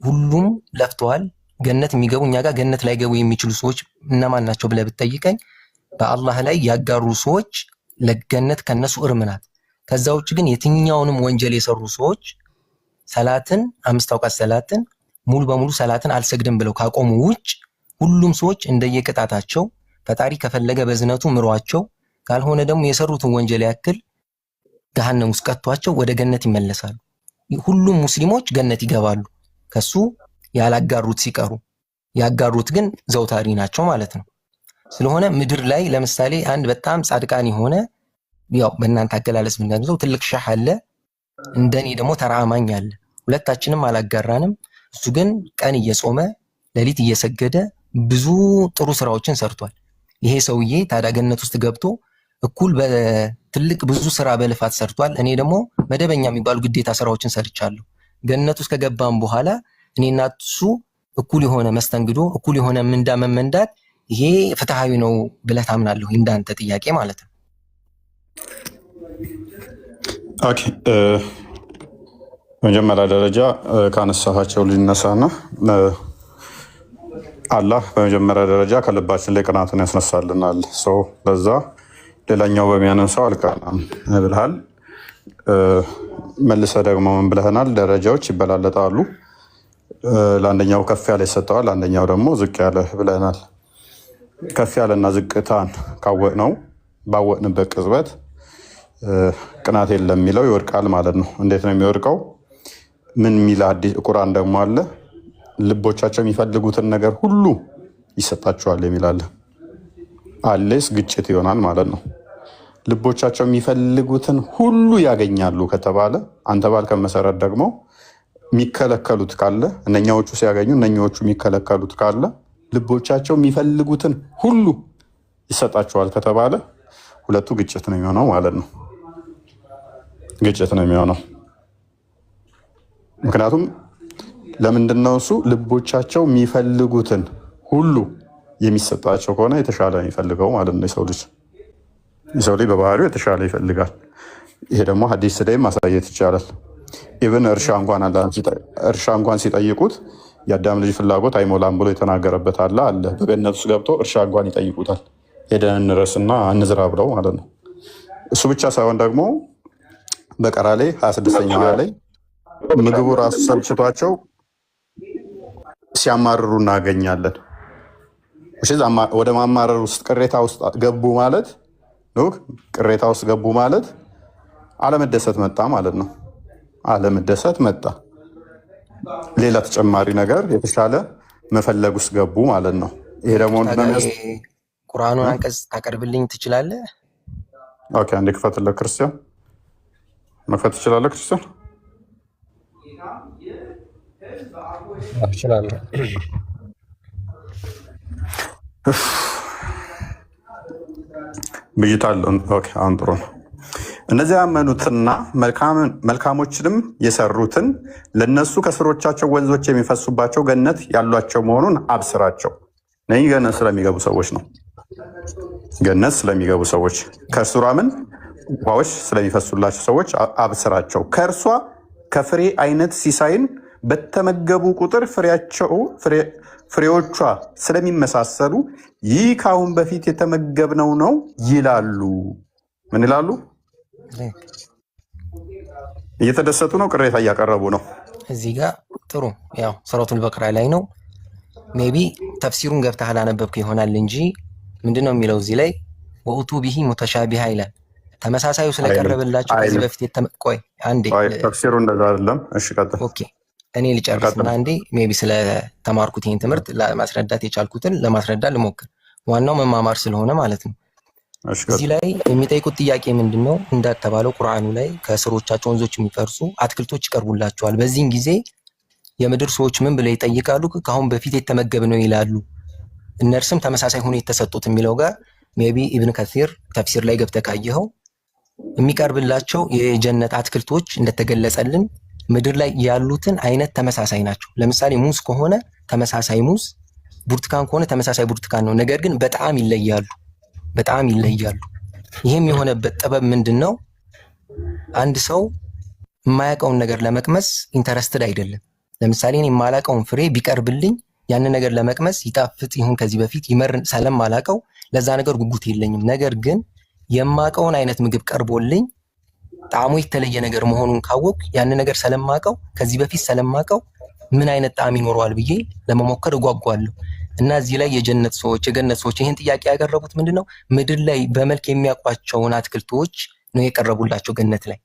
ሁሉም ለፍተዋል ገነት የሚገቡ እኛ ጋር ገነት ላይ ገቡ የሚችሉ ሰዎች እነማን ናቸው ብለህ ብትጠይቀኝ በአላህ ላይ ያጋሩ ሰዎች ለገነት ከነሱ እርም ናት። ከዛ ውጭ ግን የትኛውንም ወንጀል የሰሩ ሰዎች ሰላትን 5 አውቃት ሰላትን ሙሉ በሙሉ ሰላትን አልሰግድም ብለው ካቆሙ ውጭ ሁሉም ሰዎች እንደየቅጣታቸው ፈጣሪ ከፈለገ በዝነቱ ምሯቸው፣ ካልሆነ ደግሞ የሰሩትን ወንጀል ያክል ገሃነም ውስጥ ቀጥቷቸው ወደ ገነት ይመለሳሉ። ሁሉም ሙስሊሞች ገነት ይገባሉ ከሱ ያላጋሩት ሲቀሩ፣ ያጋሩት ግን ዘውታሪ ናቸው ማለት ነው። ስለሆነ ምድር ላይ ለምሳሌ አንድ በጣም ጻድቃን የሆነ ያው በእናንተ አገላለጽ ምንድነው ትልቅ ሻህ አለ፣ እንደኔ ደግሞ ተራማኝ አለ። ሁለታችንም አላጋራንም። እሱ ግን ቀን እየጾመ ሌሊት እየሰገደ ብዙ ጥሩ ስራዎችን ሰርቷል። ይሄ ሰውዬ ታዲያ ገነት ውስጥ ገብቶ እኩል በትልቅ ብዙ ስራ በልፋት ሰርቷል። እኔ ደግሞ መደበኛ የሚባሉ ግዴታ ስራዎችን ሰርቻለሁ። ገነት ውስጥ ከገባም በኋላ እኔና እሱ እኩል የሆነ መስተንግዶ፣ እኩል የሆነ ምንዳ መመንዳት ይሄ ፍትሃዊ ነው ብለህ ታምናለህ? እንዳንተ ጥያቄ ማለት ነው። ኦኬ በመጀመሪያ ደረጃ ካነሳኋቸው ሊነሳና አላህ በመጀመሪያ ደረጃ ከልባችን ላይ ቅናትን ያስነሳልናል። ሰው በዛ ሌላኛው በሚያነሳው አልቀናም ብልሃል። መልሰ ደግሞ ምን ብለህናል? ደረጃዎች ይበላለጣሉ። ለአንደኛው ከፍ ያለ ይሰጠዋል፣ አንደኛው ደግሞ ዝቅ ያለ ብለናል። ከፍ ያለና ዝቅታን ካወቅነው ባወቅንበት ቅጽበት ቅናት የለም የሚለው ይወድቃል ማለት ነው። እንዴት ነው የሚወድቀው? ምን የሚል አዲስ ቁርአን ደግሞ አለ? ልቦቻቸው የሚፈልጉትን ነገር ሁሉ ይሰጣቸዋል የሚላለ አሌስ ግጭት ይሆናል ማለት ነው። ልቦቻቸው የሚፈልጉትን ሁሉ ያገኛሉ ከተባለ አንተ ባልከ መሰረት ደግሞ የሚከለከሉት ካለ እነኛዎቹ ሲያገኙ እነኛዎቹ የሚከለከሉት ካለ ልቦቻቸው የሚፈልጉትን ሁሉ ይሰጣቸዋል ከተባለ ሁለቱ ግጭት ነው የሚሆነው ማለት ነው። ግጭት ነው የሚሆነው። ምክንያቱም ለምንድነው እሱ ልቦቻቸው የሚፈልጉትን ሁሉ የሚሰጣቸው ከሆነ የተሻለ የሚፈልገው ማለት ነው። የሰው ልጅ በባህሪው የተሻለ ይፈልጋል። ይሄ ደግሞ ሐዲስ ላይ ማሳየት ይቻላል። ኢብን እርሻ እንኳን ሲጠይቁት የአዳም ልጅ ፍላጎት አይሞላም ብሎ የተናገረበት አለ። በገነት ውስጥ ገብቶ እርሻ እንኳን ይጠይቁታል፣ ሄደን እንረስና እንዝራ ብለው ማለት ነው። እሱ ብቻ ሳይሆን ደግሞ በቀራ ላይ 26ኛው ላይ ምግቡ ራሱ ሰልችቷቸው ሲያማርሩ እናገኛለን። ወደ ማማረር ውስጥ ቅሬታ ውስጥ ገቡ ማለት ነው። ቅሬታ ውስጥ ገቡ ማለት አለመደሰት መጣ ማለት ነው። አለመደሰት መጣ፣ ሌላ ተጨማሪ ነገር የተሻለ መፈለግ ውስጥ ገቡ ማለት ነው። ይሄ ደግሞ ቁርአኑን አንቀጽ ታቀርብልኝ ትችላለህ? ኦኬ፣ አንዴ ክፈትልህ። ክርስቲያን መክፈት ትችላለህ? ክርስቲያን እችላለሁ። ብይታ አለው። ኦኬ አሁን ጥሩ ነው። እነዚያ ያመኑትና መልካሞችንም የሰሩትን ለነሱ ከስሮቻቸው ወንዞች የሚፈሱባቸው ገነት ያሏቸው መሆኑን አብስራቸው። እነዚህ ገነት ስለሚገቡ ሰዎች ነው። ገነት ስለሚገቡ ሰዎች ከእርሱ ምን ውሃዎች ስለሚፈሱላቸው ሰዎች አብስራቸው። ከእርሷ ከፍሬ አይነት ሲሳይን በተመገቡ ቁጥር ፍሬዎቿ ስለሚመሳሰሉ ይህ ከአሁን በፊት የተመገብነው ነው ይላሉ። ምን ይላሉ? እየተደሰቱ ነው? ቅሬታ እያቀረቡ ነው? እዚህ ጋር ጥሩ ያው ሱረቱል በቅራ ላይ ነው። ሜቢ ተፍሲሩን ገብተህ አላነበብክ ይሆናል እንጂ ምንድነው የሚለው እዚህ ላይ ወኡቱ ቢሂ ሙተሻቢሃ ይላል። ተመሳሳዩ ስለቀረበላቸው ከዚህ በፊት ቆይ አንዴ ተፍሲሩ እንደዛ አይደለም። እሺ ቀጥል። ኦኬ እኔ ልጨርስና አንዴ ሜቢ ስለተማርኩት ይህን ትምህርት ለማስረዳት የቻልኩትን ለማስረዳት ልሞክር። ዋናው መማማር ስለሆነ ማለት ነው። እዚህ ላይ የሚጠይቁት ጥያቄ ምንድነው? እንዳተባለው ቁርአኑ ላይ ከስሮቻቸው ወንዞች የሚፈርሱ አትክልቶች ይቀርቡላቸዋል። በዚህን ጊዜ የምድር ሰዎች ምን ብለው ይጠይቃሉ? ከአሁን በፊት የተመገብነው ይላሉ። እነርሱም ተመሳሳይ ሆኖ የተሰጡት የሚለው ጋር ሜቢ ኢብን ከሲር ተፍሲር ላይ ገብተህ ካየኸው የሚቀርብላቸው የጀነት አትክልቶች እንደተገለጸልን ምድር ላይ ያሉትን አይነት ተመሳሳይ ናቸው። ለምሳሌ ሙዝ ከሆነ ተመሳሳይ ሙዝ፣ ብርቱካን ከሆነ ተመሳሳይ ብርቱካን ነው። ነገር ግን በጣም ይለያሉ፣ በጣም ይለያሉ። ይህም የሆነበት ጥበብ ምንድን ነው? አንድ ሰው የማያውቀውን ነገር ለመቅመስ ኢንተረስትድ አይደለም። ለምሳሌ እኔ የማላውቀውን ፍሬ ቢቀርብልኝ ያንን ነገር ለመቅመስ ይጣፍጥ ይሁን ከዚህ በፊት ይመር ስለማላውቀው ለዛ ነገር ጉጉት የለኝም። ነገር ግን የማውቀውን አይነት ምግብ ቀርቦልኝ ጣዕሙ የተለየ ነገር መሆኑን ካወቅ ያንን ነገር ስለማውቀው ከዚህ በፊት ስለማውቀው ምን አይነት ጣዕም ይኖረዋል ብዬ ለመሞከር እጓጓለሁ። እና እዚህ ላይ የገነት ሰዎች ይህን ጥያቄ ያቀረቡት ምንድነው? ምድር ላይ በመልክ የሚያውቋቸውን አትክልቶች ነው የቀረቡላቸው ገነት ላይ።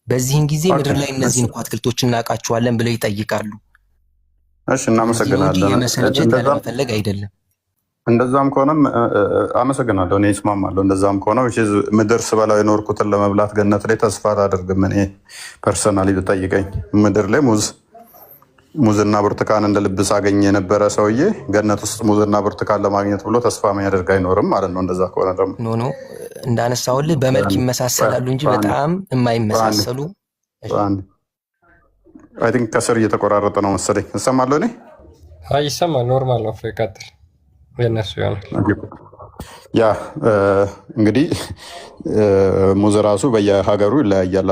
በዚህን ጊዜ ምድር ላይ እነዚህን አትክልቶች እናውቃቸዋለን ብለው ይጠይቃሉ። እሺ እናመሰግናለን። የመሰልቸት ለመፈለግ አይደለም። እንደዛም ከሆነም አመሰግናለሁ። እኔ እስማማለሁ። እንደዛም ከሆነ ምድር ስበላው የኖርኩትን ለመብላት ገነት ላይ ተስፋ አላደርግም። እኔ ፐርሰናሊ ብጠይቀኝ ምድር ላይ ሙዝና ብርቱካን እንደ ልብስ አገኘ የነበረ ሰውዬ ገነት ውስጥ ሙዝና ብርቱካን ለማግኘት ብሎ ተስፋ የሚያደርግ አይኖርም ማለት ነው። እንደዛ ከሆነ ደግሞ ኖ እንዳነሳውልህ በመልክ ይመሳሰላሉ እንጂ በጣም የማይመሳሰሉ። አይ ቲንክ ከስር እየተቆራረጠ ነው መሰለኝ። እሰማለሁ እኔ ይሰማል። ኖርማል ነው። ፍሬ ቀጥል። የነሱ ይሆናል። ያ እንግዲህ ሙዝ ራሱ በየሀገሩ ይለያያል።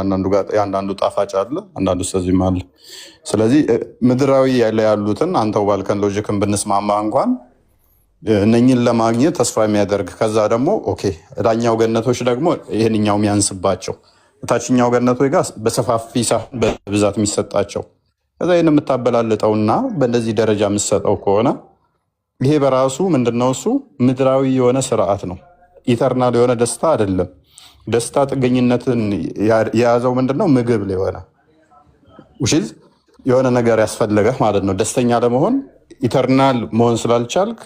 አንዳንዱ ጣፋጭ አለ፣ አንዳንዱ ስለዚህም አለ። ስለዚህ ምድራዊ ያሉትን አንተው ባልከን ሎጂክን ብንስማማ እንኳን እነኝን ለማግኘት ተስፋ የሚያደርግ ከዛ ደግሞ ኦኬ ዳኛው ገነቶች ደግሞ ይህንኛው የሚያንስባቸው ታችኛው ገነቶች ጋር በሰፋፊ ሳህን በብዛት የሚሰጣቸው ከዛ ይህን የምታበላልጠውና በእንደዚህ ደረጃ የምትሰጠው ከሆነ ይሄ በራሱ ምንድነው? እሱ ምድራዊ የሆነ ስርዓት ነው። ኢተርናል የሆነ ደስታ አይደለም። ደስታ ጥገኝነትን የያዘው ምንድነው? ምግብ የሆነ ውሽዝ የሆነ ነገር ያስፈለገህ ማለት ነው። ደስተኛ ለመሆን ኢተርናል መሆን ስላልቻልክ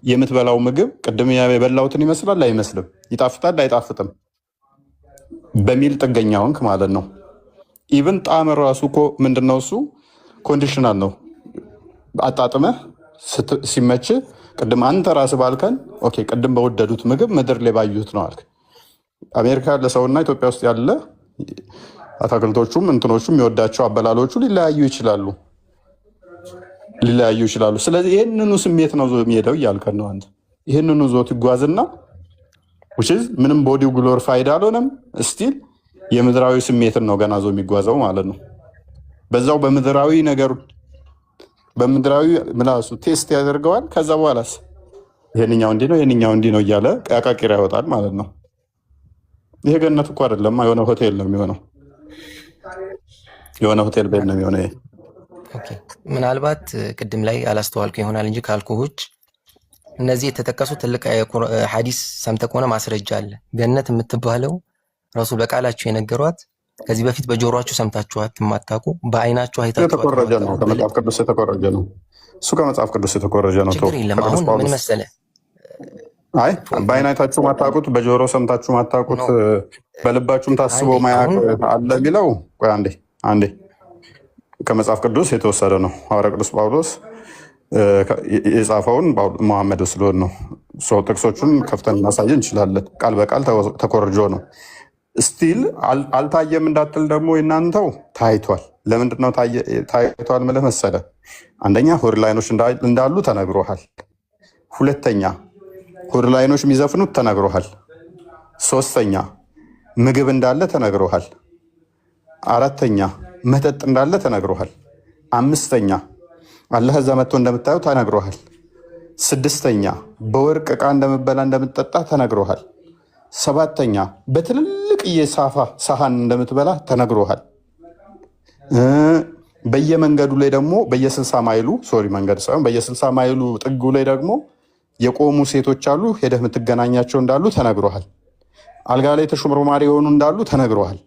የምትበላው ምግብ ቅድም የበላሁትን ይመስላል አይመስልም፣ ይጣፍጣል አይጣፍጥም በሚል ጥገኛ ሆንክ ማለት ነው። ኢቭን ጣዕም ራሱ እኮ ምንድነው? እሱ ኮንዲሽናል ነው። አጣጥመህ ሲመች ቅድም አንተ ራስ ባልከን ኦኬ ቅድም በወደዱት ምግብ ምድር ላይ ባዩት ነው አልክ። አሜሪካ ያለ ሰውና ኢትዮጵያ ውስጥ ያለ አታክልቶቹም እንትኖቹም የሚወዳቸው አበላሎቹ ሊለያዩ ይችላሉ። ስለዚህ ይህንኑ ስሜት ነው ዞ የሚሄደው እያልከን ነው አንተ። ይህንኑ ዞት ይጓዝና ምንም ቦዲው ግሎሪፋይድ አልሆነም፣ ስቲል የምድራዊ ስሜትን ነው ገና ዞ የሚጓዘው ማለት ነው። በዛው በምድራዊ ነገር በምድራዊ ምላሱ ቴስት ያደርገዋል። ከዛ በኋላስ ይሄንኛው እንዲህ ነው ይሄንኛው እንዲህ ነው እያለ ቀያቃቂር ያወጣል ማለት ነው። ይሄ ገነት እኮ አይደለም፣ የሆነ ሆቴል ነው የሚሆነው። የሆነ ሆቴል ቤት ነው የሚሆነው። ኦኬ ምናልባት ቅድም ላይ አላስተዋልኩ ይሆናል እንጂ ካልኩህ እነዚህ የተጠቀሱ ትልቅ ሐዲስ ሰምተህ ከሆነ ማስረጃ አለ። ገነት የምትባለው ረሱል በቃላቸው የነገሯት ከዚህ በፊት በጆሮአችሁ ሰምታችኋት የማታውቁ በአይናችሁ አይታችኋት የተኮረጀ ነው። ከመጽሐፍ ቅዱስ የተኮረጀ ነው። እሱ ከመጽሐፍ ቅዱስ የተኮረጀ ነው። ችግር የለም። አሁን ምን መሰለህ፣ አይ በአይን አይታችሁ ማታውቁት፣ በጆሮ ሰምታችሁ ማታውቁት፣ በልባችሁም ታስቦ ማያውቅ አለ የሚለው ቆይ አንዴ ከመጽሐፍ ቅዱስ የተወሰደ ነው። ሐዋርያ ቅዱስ ጳውሎስ የጻፈውን መሐመድ ስለሆን ነው። ጥቅሶቹን ከፍተን እናሳየ እንችላለን። ቃል በቃል ተኮርጆ ነው። ስቲል አልታየም እንዳትል ደግሞ የናንተው ታይቷል። ለምንድነው ታይቷል ምልህ መሰለ? አንደኛ ሁር ላይኖች እንዳሉ ተነግሮሃል። ሁለተኛ ሁር ላይኖች የሚዘፍኑት ተነግሮሃል። ሶስተኛ ምግብ እንዳለ ተነግሮሃል። አራተኛ መጠጥ እንዳለ ተነግሮሃል። አምስተኛ አላህ እዛ መጥቶ እንደምታየው ተነግሮሃል። ስድስተኛ በወርቅ ዕቃ እንደምበላ እንደምትጠጣ ተነግሮሃል። ሰባተኛ በትልልቅ የሳፋ ሳህን እንደምትበላ ተነግሮሃል። በየመንገዱ ላይ ደግሞ በየ60 ማይሉ መንገድ ሳይሆን በየ60 ማይሉ ጥጉ ላይ ደግሞ የቆሙ ሴቶች አሉ። ሄደህ የምትገናኛቸው እንዳሉ ተነግሮሃል። አልጋ ላይ ተሾምሮማሪ የሆኑ እንዳሉ ተነግሮሃል።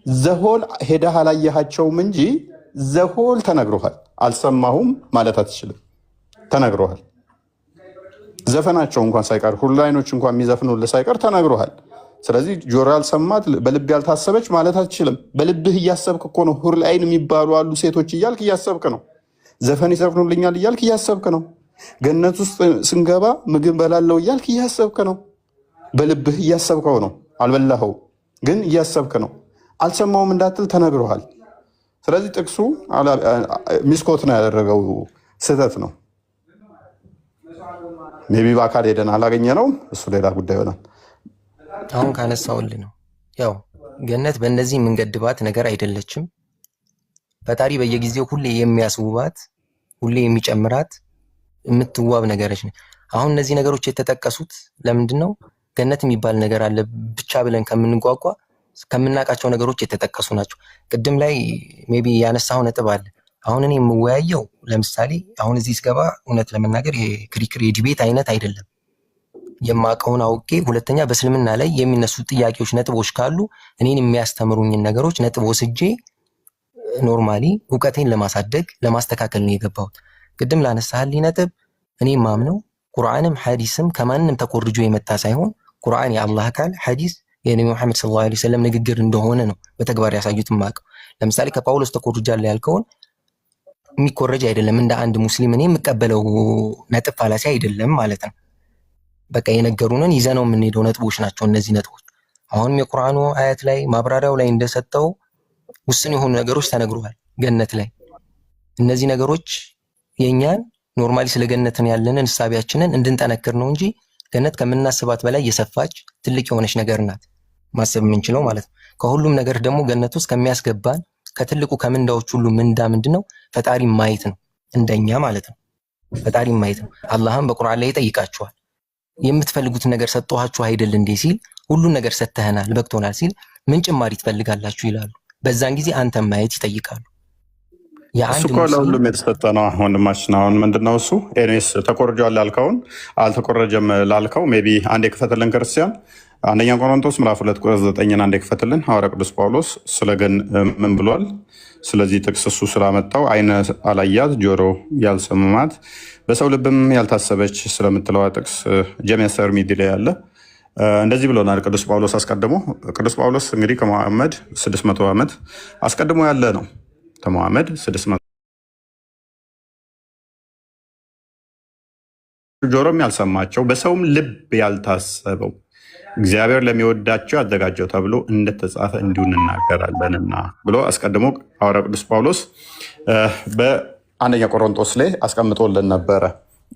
ዘሆል ሄደህ አላየሃቸውም እንጂ ዘሆል ተነግሮሃል። አልሰማሁም ማለት አትችልም። ተነግሮሃል። ዘፈናቸው እንኳን ሳይቀር ሁላይኖች እንኳን የሚዘፍኑልህ ሳይቀር ተነግሮሃል። ስለዚህ ጆሮ ያልሰማት በልብ ያልታሰበች ማለት አትችልም። በልብህ እያሰብክ እኮ ነው። ሁር ላይን የሚባሉ አሉ ሴቶች እያልክ እያሰብክ ነው። ዘፈን ይዘፍኑልኛል እያልክ እያሰብክ ነው። ገነት ውስጥ ስንገባ ምግብ በላለው እያልክ እያሰብክ ነው። በልብህ እያሰብከው ነው። አልበላኸው ግን እያሰብክ ነው። አልሰማውም እንዳትል ተነግሮሃል። ስለዚህ ጥቅሱ ሚስኮት ነው ያደረገው፣ ስህተት ነው። ሜቢ በአካል ሄደን አላገኘ ነው፣ እሱ ሌላ ጉዳይ ይሆናል። አሁን ካነሳውልህ ነው። ያው ገነት በእነዚህ የምንገድባት ነገር አይደለችም። ፈጣሪ በየጊዜው ሁሌ የሚያስውባት ሁሌ የሚጨምራት የምትዋብ ነገሮች ነው። አሁን እነዚህ ነገሮች የተጠቀሱት ለምንድን ነው? ገነት የሚባል ነገር አለ ብቻ ብለን ከምንጓጓ ከምናውቃቸው ነገሮች የተጠቀሱ ናቸው። ቅድም ላይ ሜቢ ያነሳው ነጥብ አለ። አሁን እኔ የምወያየው ለምሳሌ አሁን እዚህ ስገባ እውነት ለመናገር የክሪክር የዲቤት አይነት አይደለም። የማውቀውን አውቄ፣ ሁለተኛ በእስልምና ላይ የሚነሱ ጥያቄዎች ነጥቦች ካሉ እኔን የሚያስተምሩኝን ነገሮች ነጥብ ወስጄ ኖርማሊ እውቀቴን ለማሳደግ ለማስተካከል ነው የገባሁት። ቅድም ላነሳህልኝ ነጥብ እኔ ማምነው ቁርአንም ሐዲስም ከማንም ተኮርጆ የመጣ ሳይሆን ቁርአን የአላህ ቃል፣ ሐዲስ የነብዩ መሐመድ ሰለላሁ ዐለይሂ ወሰለም ንግግር እንደሆነ ነው በተግባር ያሳዩት ማቀው። ለምሳሌ ከጳውሎስ ተኮርጃለሁ ያልከውን የሚኮረጅ አይደለም። እንደ አንድ ሙስሊም እኔ የምቀበለው ነጥብ ፋላሲ አይደለም ማለት ነው። በቃ የነገሩንን ይዘነው የምንሄደው ነጥቦች ናቸው እነዚህ ነጥቦች። አሁንም የቁርአኑ አያት ላይ ማብራሪያው ላይ እንደሰጠው ውስን የሆኑ ነገሮች ተነግረዋል ገነት ላይ። እነዚህ ነገሮች የኛን ኖርማሊ ስለ ገነትን ያለንን እሳቢያችንን እንድንጠነክር ነው እንጂ ገነት ከምናስባት በላይ የሰፋች ትልቅ የሆነች ነገር ናት ማሰብ የምንችለው ማለት ነው። ከሁሉም ነገር ደግሞ ገነት ውስጥ ከሚያስገባን ከትልቁ ከምንዳዎች ሁሉ ምንዳ ምንድነው? ፈጣሪ ማየት ነው፣ እንደኛ ማለት ነው። ፈጣሪ ማየት ነው። አላህም በቁርአን ላይ ይጠይቃችኋል የምትፈልጉትን ነገር ሰጥቷችሁ አይደል እንዴ ሲል፣ ሁሉን ነገር ሰጥተህናል በቅቶናል ሲል ምን ጭማሪ ትፈልጋላችሁ ይላሉ። በዛን ጊዜ አንተ ማየት ይጠይቃሉ። እሱ እኮ ለሁሉም የተሰጠ ነው ወንድማችን። አሁን ምንድነው እሱ ኤኒዌይስ ተኮርጇል ላልከውን አልተኮረጀም ላልከው ሜቢ አንዴ ክፈትልን ክርስቲያን፣ አንደኛ ቆሮንቶስ ምዕራፍ 2 ቁጥር 9 አንዴ ክፈትልን። ሐዋርያ ቅዱስ ጳውሎስ ስለገን ምን ብሏል? ስለዚህ ጥቅስ እሱ ስላመጣው አይነ አላያት ጆሮ ያልሰማት በሰው ልብም ያልታሰበች ስለምትለዋ ጥቅስ ጀሜሰር ሚዲ ላይ ያለ እንደዚህ ብሎናል ቅዱስ ጳውሎስ አስቀድሞ። ቅዱስ ጳውሎስ እንግዲህ ከመሐመድ 600 ዓመት አስቀድሞ ያለ ነው። ከመሐመድ 600 ጆሮም ያልሰማቸው በሰውም ልብ ያልታሰበው እግዚአብሔር ለሚወዳቸው ያዘጋጀው ተብሎ እንደተጻፈ እንዲሁ እንናገራለንና ብሎ አስቀድሞ ሐዋርያ ቅዱስ ጳውሎስ በአንደኛ ቆሮንቶስ ላይ አስቀምጦልን ነበረ።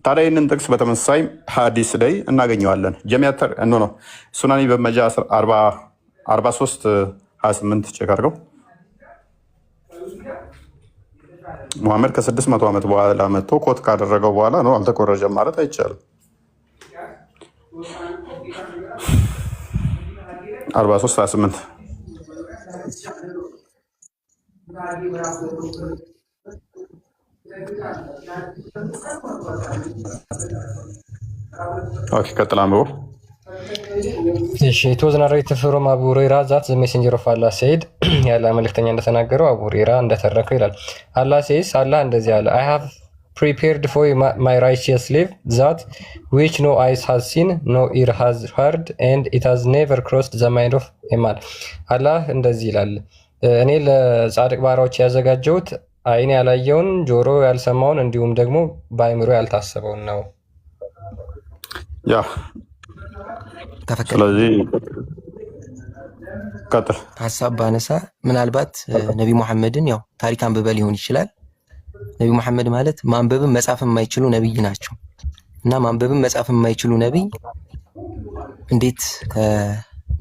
ታዲያ ይህንን ጥቅስ በተመሳሳይ ሐዲስ ላይ እናገኘዋለን። ጀሚያተር ነው ሱናኒ በመጃ 43 28 ቼክ አድርገው። ሙሐመድ ከ600 ዓመት በኋላ መጥቶ ኮት ካደረገው በኋላ ነው አልተኮረጀም ማለት አይቻልም። 43 28 ኦኬ ቀጥል አንብቦ። it was narrated from Abu Huraira that the messenger of Allah said ያለ መልእክተኛ እንደተናገረው አቡ ሁረይራ እንደተረከው ይላል። አላህ says አላህ እንደዚህ አለ I have prepared for my righteous slave that which no eyes has seen no ear has heard and it has never crossed the mind of a man። አላህ እንደዚህ ይላል እኔ ለጻድቅ ባሪያዎች ያዘጋጀሁት አይን ያላየውን ጆሮ ያልሰማውን እንዲሁም ደግሞ በአእምሮ ያልታሰበውን ነው። ያ ከፈቀደ ስለዚህ ቀጥል። ሀሳብ ባነሳ ምናልባት ነቢ ሙሐመድን ያው ታሪክ አንብበ ሊሆን ይችላል። ነቢ ሙሐመድ ማለት ማንበብን መጻፍ የማይችሉ ነብይ ናቸው እና ማንበብን መጻፍ የማይችሉ ነብይ እንዴት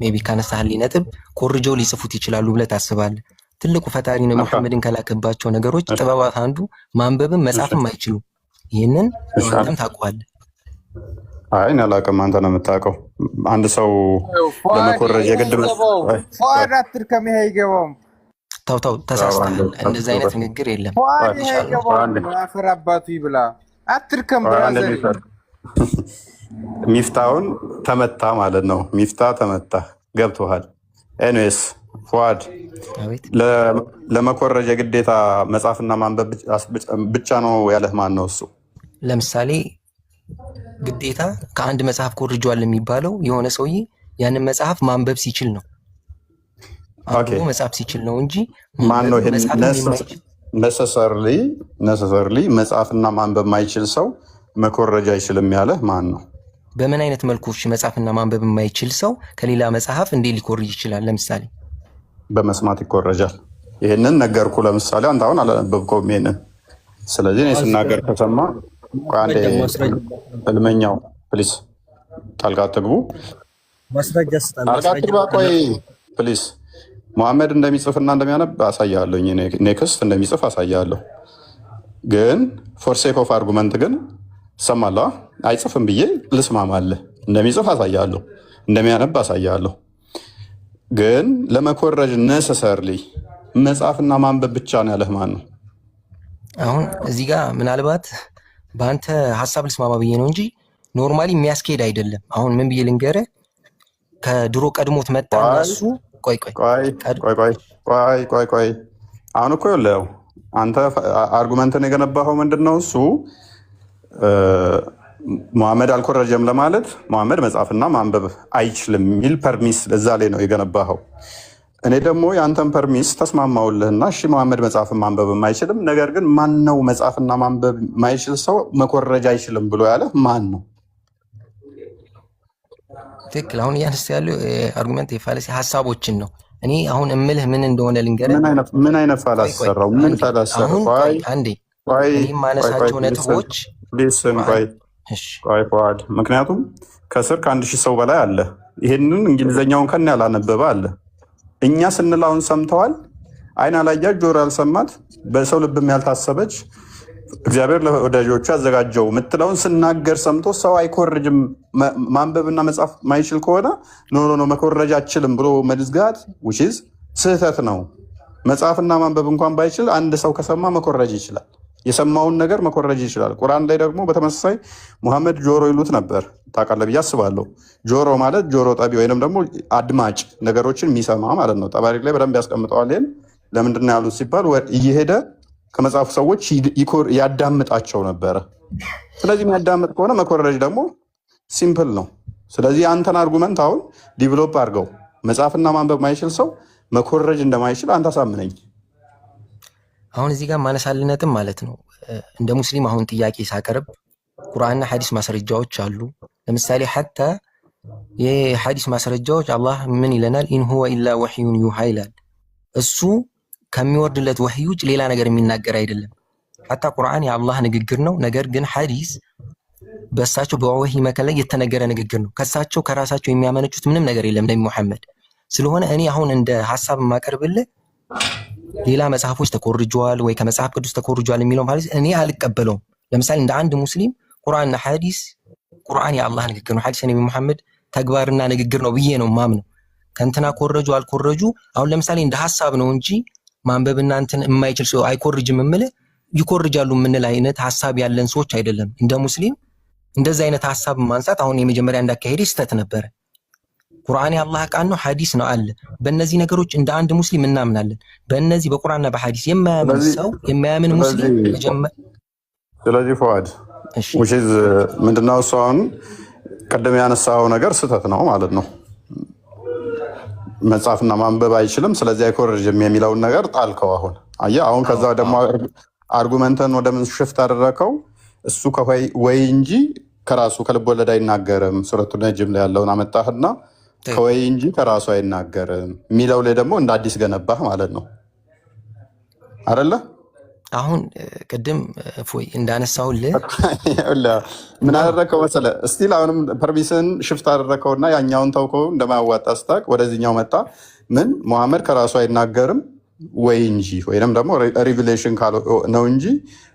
ሜቢ ካነሳህልኝ ነጥብ ኮርጀው ሊጽፉት ይችላሉ ብለህ ታስባለህ? ትልቁ ፈጣሪ ነቢ ሙሐመድን ከላከባቸው ነገሮች ጥበባት አንዱ ማንበብን መጻፍም አይችሉ። ይህንን በጣም ታውቀዋለህ። አይ እኔ አላውቅም፣ አንተ ነው የምታውቀው። አንድ ሰው ለመኮረጅ የግድ ፏድ አትድከም፣ ይሄ አይገባውም። ተው ተሳስተሃል። እንደዚህ አይነት ንግግር የለም። ፏድ ይሄ አይገባውም። አፈር አባቱ ይብላ። አትድከም ብራዘር። ሚፍታውን ተመታ ማለት ነው። ሚፍታ ተመታ፣ ገብቶሃል? ኤኒዌይስ ፏድ ለመኮረጅ የግዴታ መጻፍና ማንበብ ብቻ ነው ያለህ ማን ነው እሱ? ለምሳሌ ግዴታ ከአንድ መጽሐፍ ኮርጇል የሚባለው የሆነ ሰውዬ ያንን መጽሐፍ ማንበብ ሲችል ነው። አንብቦ መጽሐፍ ሲችል ነው እንጂ ማን ነው ነሰሰርሊ መጽሐፍና ማንበብ ማይችል ሰው መኮረጅ አይችልም ያለህ ማን ነው? በምን አይነት መልኩ መጽሐፍና ማንበብ የማይችል ሰው ከሌላ መጽሐፍ እንዴት ሊኮርጅ ይችላል? ለምሳሌ በመስማት ይኮረጃል። ይህንን ነገርኩ። ለምሳሌ አንተ አሁን አላነበብከውም ይሄንን። ስለዚህ እኔ ስናገር ከሰማ ህልመኛው ፕሊስ ጣልቃ አትግቡ። ጣልቃ አትግባ። ቆይ ፕሊስ መሐመድ እንደሚጽፍና እንደሚያነብ አሳያለሁ። ኔክስት እንደሚጽፍ አሳያለሁ። ግን ፎርሴክ ኦፍ አርጉመንት ግን ትሰማለህ? አይጽፍም ብዬ ልስማማለህ። እንደሚጽፍ አሳያለሁ፣ እንደሚያነብ አሳያለሁ። ግን ለመኮረጅ ነሰሰርሊ መጽሐፍና ማንበብ ብቻ ነው ያለህ ማን ነው? አሁን እዚህ ጋር ምናልባት በአንተ ሀሳብ ልስማማ ብዬ ነው እንጂ ኖርማሊ የሚያስኬድ አይደለም። አሁን ምን ብዬ ልንገርህ? ከድሮ ቀድሞት መጣ እሱ። ቆይ አሁን እኮ የለው አንተ አርጉመንትን የገነባኸው ምንድን ነው? እሱ መሐመድ አልኮረጀም ለማለት መሐመድ መጻፍና ማንበብ አይችልም የሚል ፐርሚስ እዛ ላይ ነው የገነባኸው። እኔ ደግሞ የአንተን ፐርሚስ ተስማማውልህና እሺ መሐመድ መጻፍን ማንበብ አይችልም፣ ነገር ግን ማን ነው መጻፍና ማንበብ ማይችል ሰው መኮረጅ አይችልም ብሎ ያለህ ማን ነው? ትክክል። አሁን እያነሳ ያለው አርጉመንት የፋለሲ ሀሳቦችን ነው። እኔ አሁን እምልህ ምን እንደሆነ ልንገርህ። ምን አይነት ፋላሲ ሰራው? ምን ፋላሲ ሰራው? አንዴ ማነሳቸው ነጥቦች ቆይ ፏድ፣ ምክንያቱም ከስር ከ1000 ሰው በላይ አለ። ይሄንን እንግሊዝኛውን ከነ ያላነበበ አለ። እኛ ስንላውን ሰምተዋል። አይን አላያት ጆሮ ያልሰማት በሰው ልብም ያልታሰበች እግዚአብሔር ለወዳጆቹ ያዘጋጀው ምትለውን ስናገር ሰምቶ ሰው አይኮርጅም ማንበብና መጻፍ ማይችል ከሆነ ኖ መኮረጅ አችልም ብሎ መዝጋት ውጪዝ ስህተት ነው። መጻፍና ማንበብ እንኳን ባይችል አንድ ሰው ከሰማ መኮረጅ ይችላል። የሰማውን ነገር መኮረጅ ይችላል። ቁርአን ላይ ደግሞ በተመሳሳይ ሙሐመድ ጆሮ ይሉት ነበር። ታውቃለህ ብዬ አስባለሁ። ጆሮ ማለት ጆሮ ጠቢ ወይንም ደግሞ አድማጭ ነገሮችን የሚሰማ ማለት ነው። ጠባሪክ ላይ በደንብ ያስቀምጠዋል። ይህን ለምንድን ነው ያሉት ሲባል እየሄደ ከመጽሐፉ ሰዎች ያዳምጣቸው ነበረ። ስለዚህ የሚያዳምጥ ከሆነ መኮረጅ ደግሞ ሲምፕል ነው። ስለዚህ አንተን አርጉመንት አሁን ዲቨሎፕ አድርገው መጽሐፍና ማንበብ ማይችል ሰው መኮረጅ እንደማይችል አንተ አሳምነኝ። አሁን እዚህ ጋር ማነሳልነትም ማለት ነው እንደ ሙስሊም አሁን ጥያቄ ሳቀርብ ቁርአንና ሐዲስ ማስረጃዎች አሉ። ለምሳሌ ሐታ የሐዲስ ማስረጃዎች አላህ ምን ይለናል? ኢን ሁወ ኢላ ወህዩን ዩሃ ይላል። እሱ ከሚወርድለት ወህይ ውጭ ሌላ ነገር የሚናገር አይደለም። ሐታ ቁርአን የአላህ ንግግር ነው። ነገር ግን ሐዲስ በእሳቸው በወህይ መካከል ላይ የተነገረ ንግግር ነው። ከእሳቸው ከራሳቸው የሚያመነጩት ምንም ነገር የለም ነቢ ሙሐመድ። ስለሆነ እኔ አሁን እንደ ሐሳብ የማቀርብልህ ሌላ መጽሐፎች ተኮርጀዋል ወይ ከመጽሐፍ ቅዱስ ተኮርጀዋል የሚለው ማለት እኔ አልቀበለውም። ለምሳሌ እንደ አንድ ሙስሊም ቁርአንና ሐዲስ ቁርአን የአላህ ንግግር ነው፣ ሐዲስ ነቢ ሙሐመድ ተግባርና ንግግር ነው ብዬ ነው ማምነው። ከእንትና ኮረጁ አልኮረጁ አሁን ለምሳሌ እንደ ሐሳብ ነው እንጂ ማንበብና እንትን የማይችል ሰው አይኮርጅም የምልህ ይኮርጃሉ የምንል አይነት ሐሳብ ያለን ሰዎች አይደለም። እንደ ሙስሊም እንደዚህ አይነት ሐሳብ ማንሳት አሁን የመጀመሪያ እንዳካሄድ ስተት ነበረ። ቁርአን የአላህ ቃል ነው፣ ሐዲስ ነው አለ። በእነዚህ ነገሮች እንደ አንድ ሙስሊም እናምናለን። በእነዚህ በቁርአንና በሐዲስ የማያምን ሰው የማያምን ሙስሊም ስለዚህ ፏድ ምንድነው እሱ አሁን ቀደም ያነሳው ነገር ስህተት ነው ማለት ነው። መጻፍና ማንበብ አይችልም ስለዚህ አይኮርጅም የሚለውን ነገር ጣልከው። አየህ አሁን ከዛ ደግሞ አርጉመንተን ወደ ምን ሽፍት አደረከው? እሱ ወይ እንጂ ከራሱ ከልብ ወለድ አይናገርም። ሱረቱ ነጅም ላይ ያለውን አመጣህና ከወይ እንጂ ከራሱ አይናገርም የሚለው ላይ ደግሞ እንደ አዲስ ገነባህ ማለት ነው አይደለ? አሁን ቅድም ፎይ እንዳነሳውልህ ምን አደረከው መሰለህ? እስቲል አሁንም ፐርሚስን ሽፍት አደረከውና ያኛውን ተውከው እንደማያዋጣ ስታቅ ወደዚህኛው መጣ። ምን ሙሐመድ ከራሱ አይናገርም ወይ እንጂ ወይም ደግሞ ሪቪሌሽን ነው እንጂ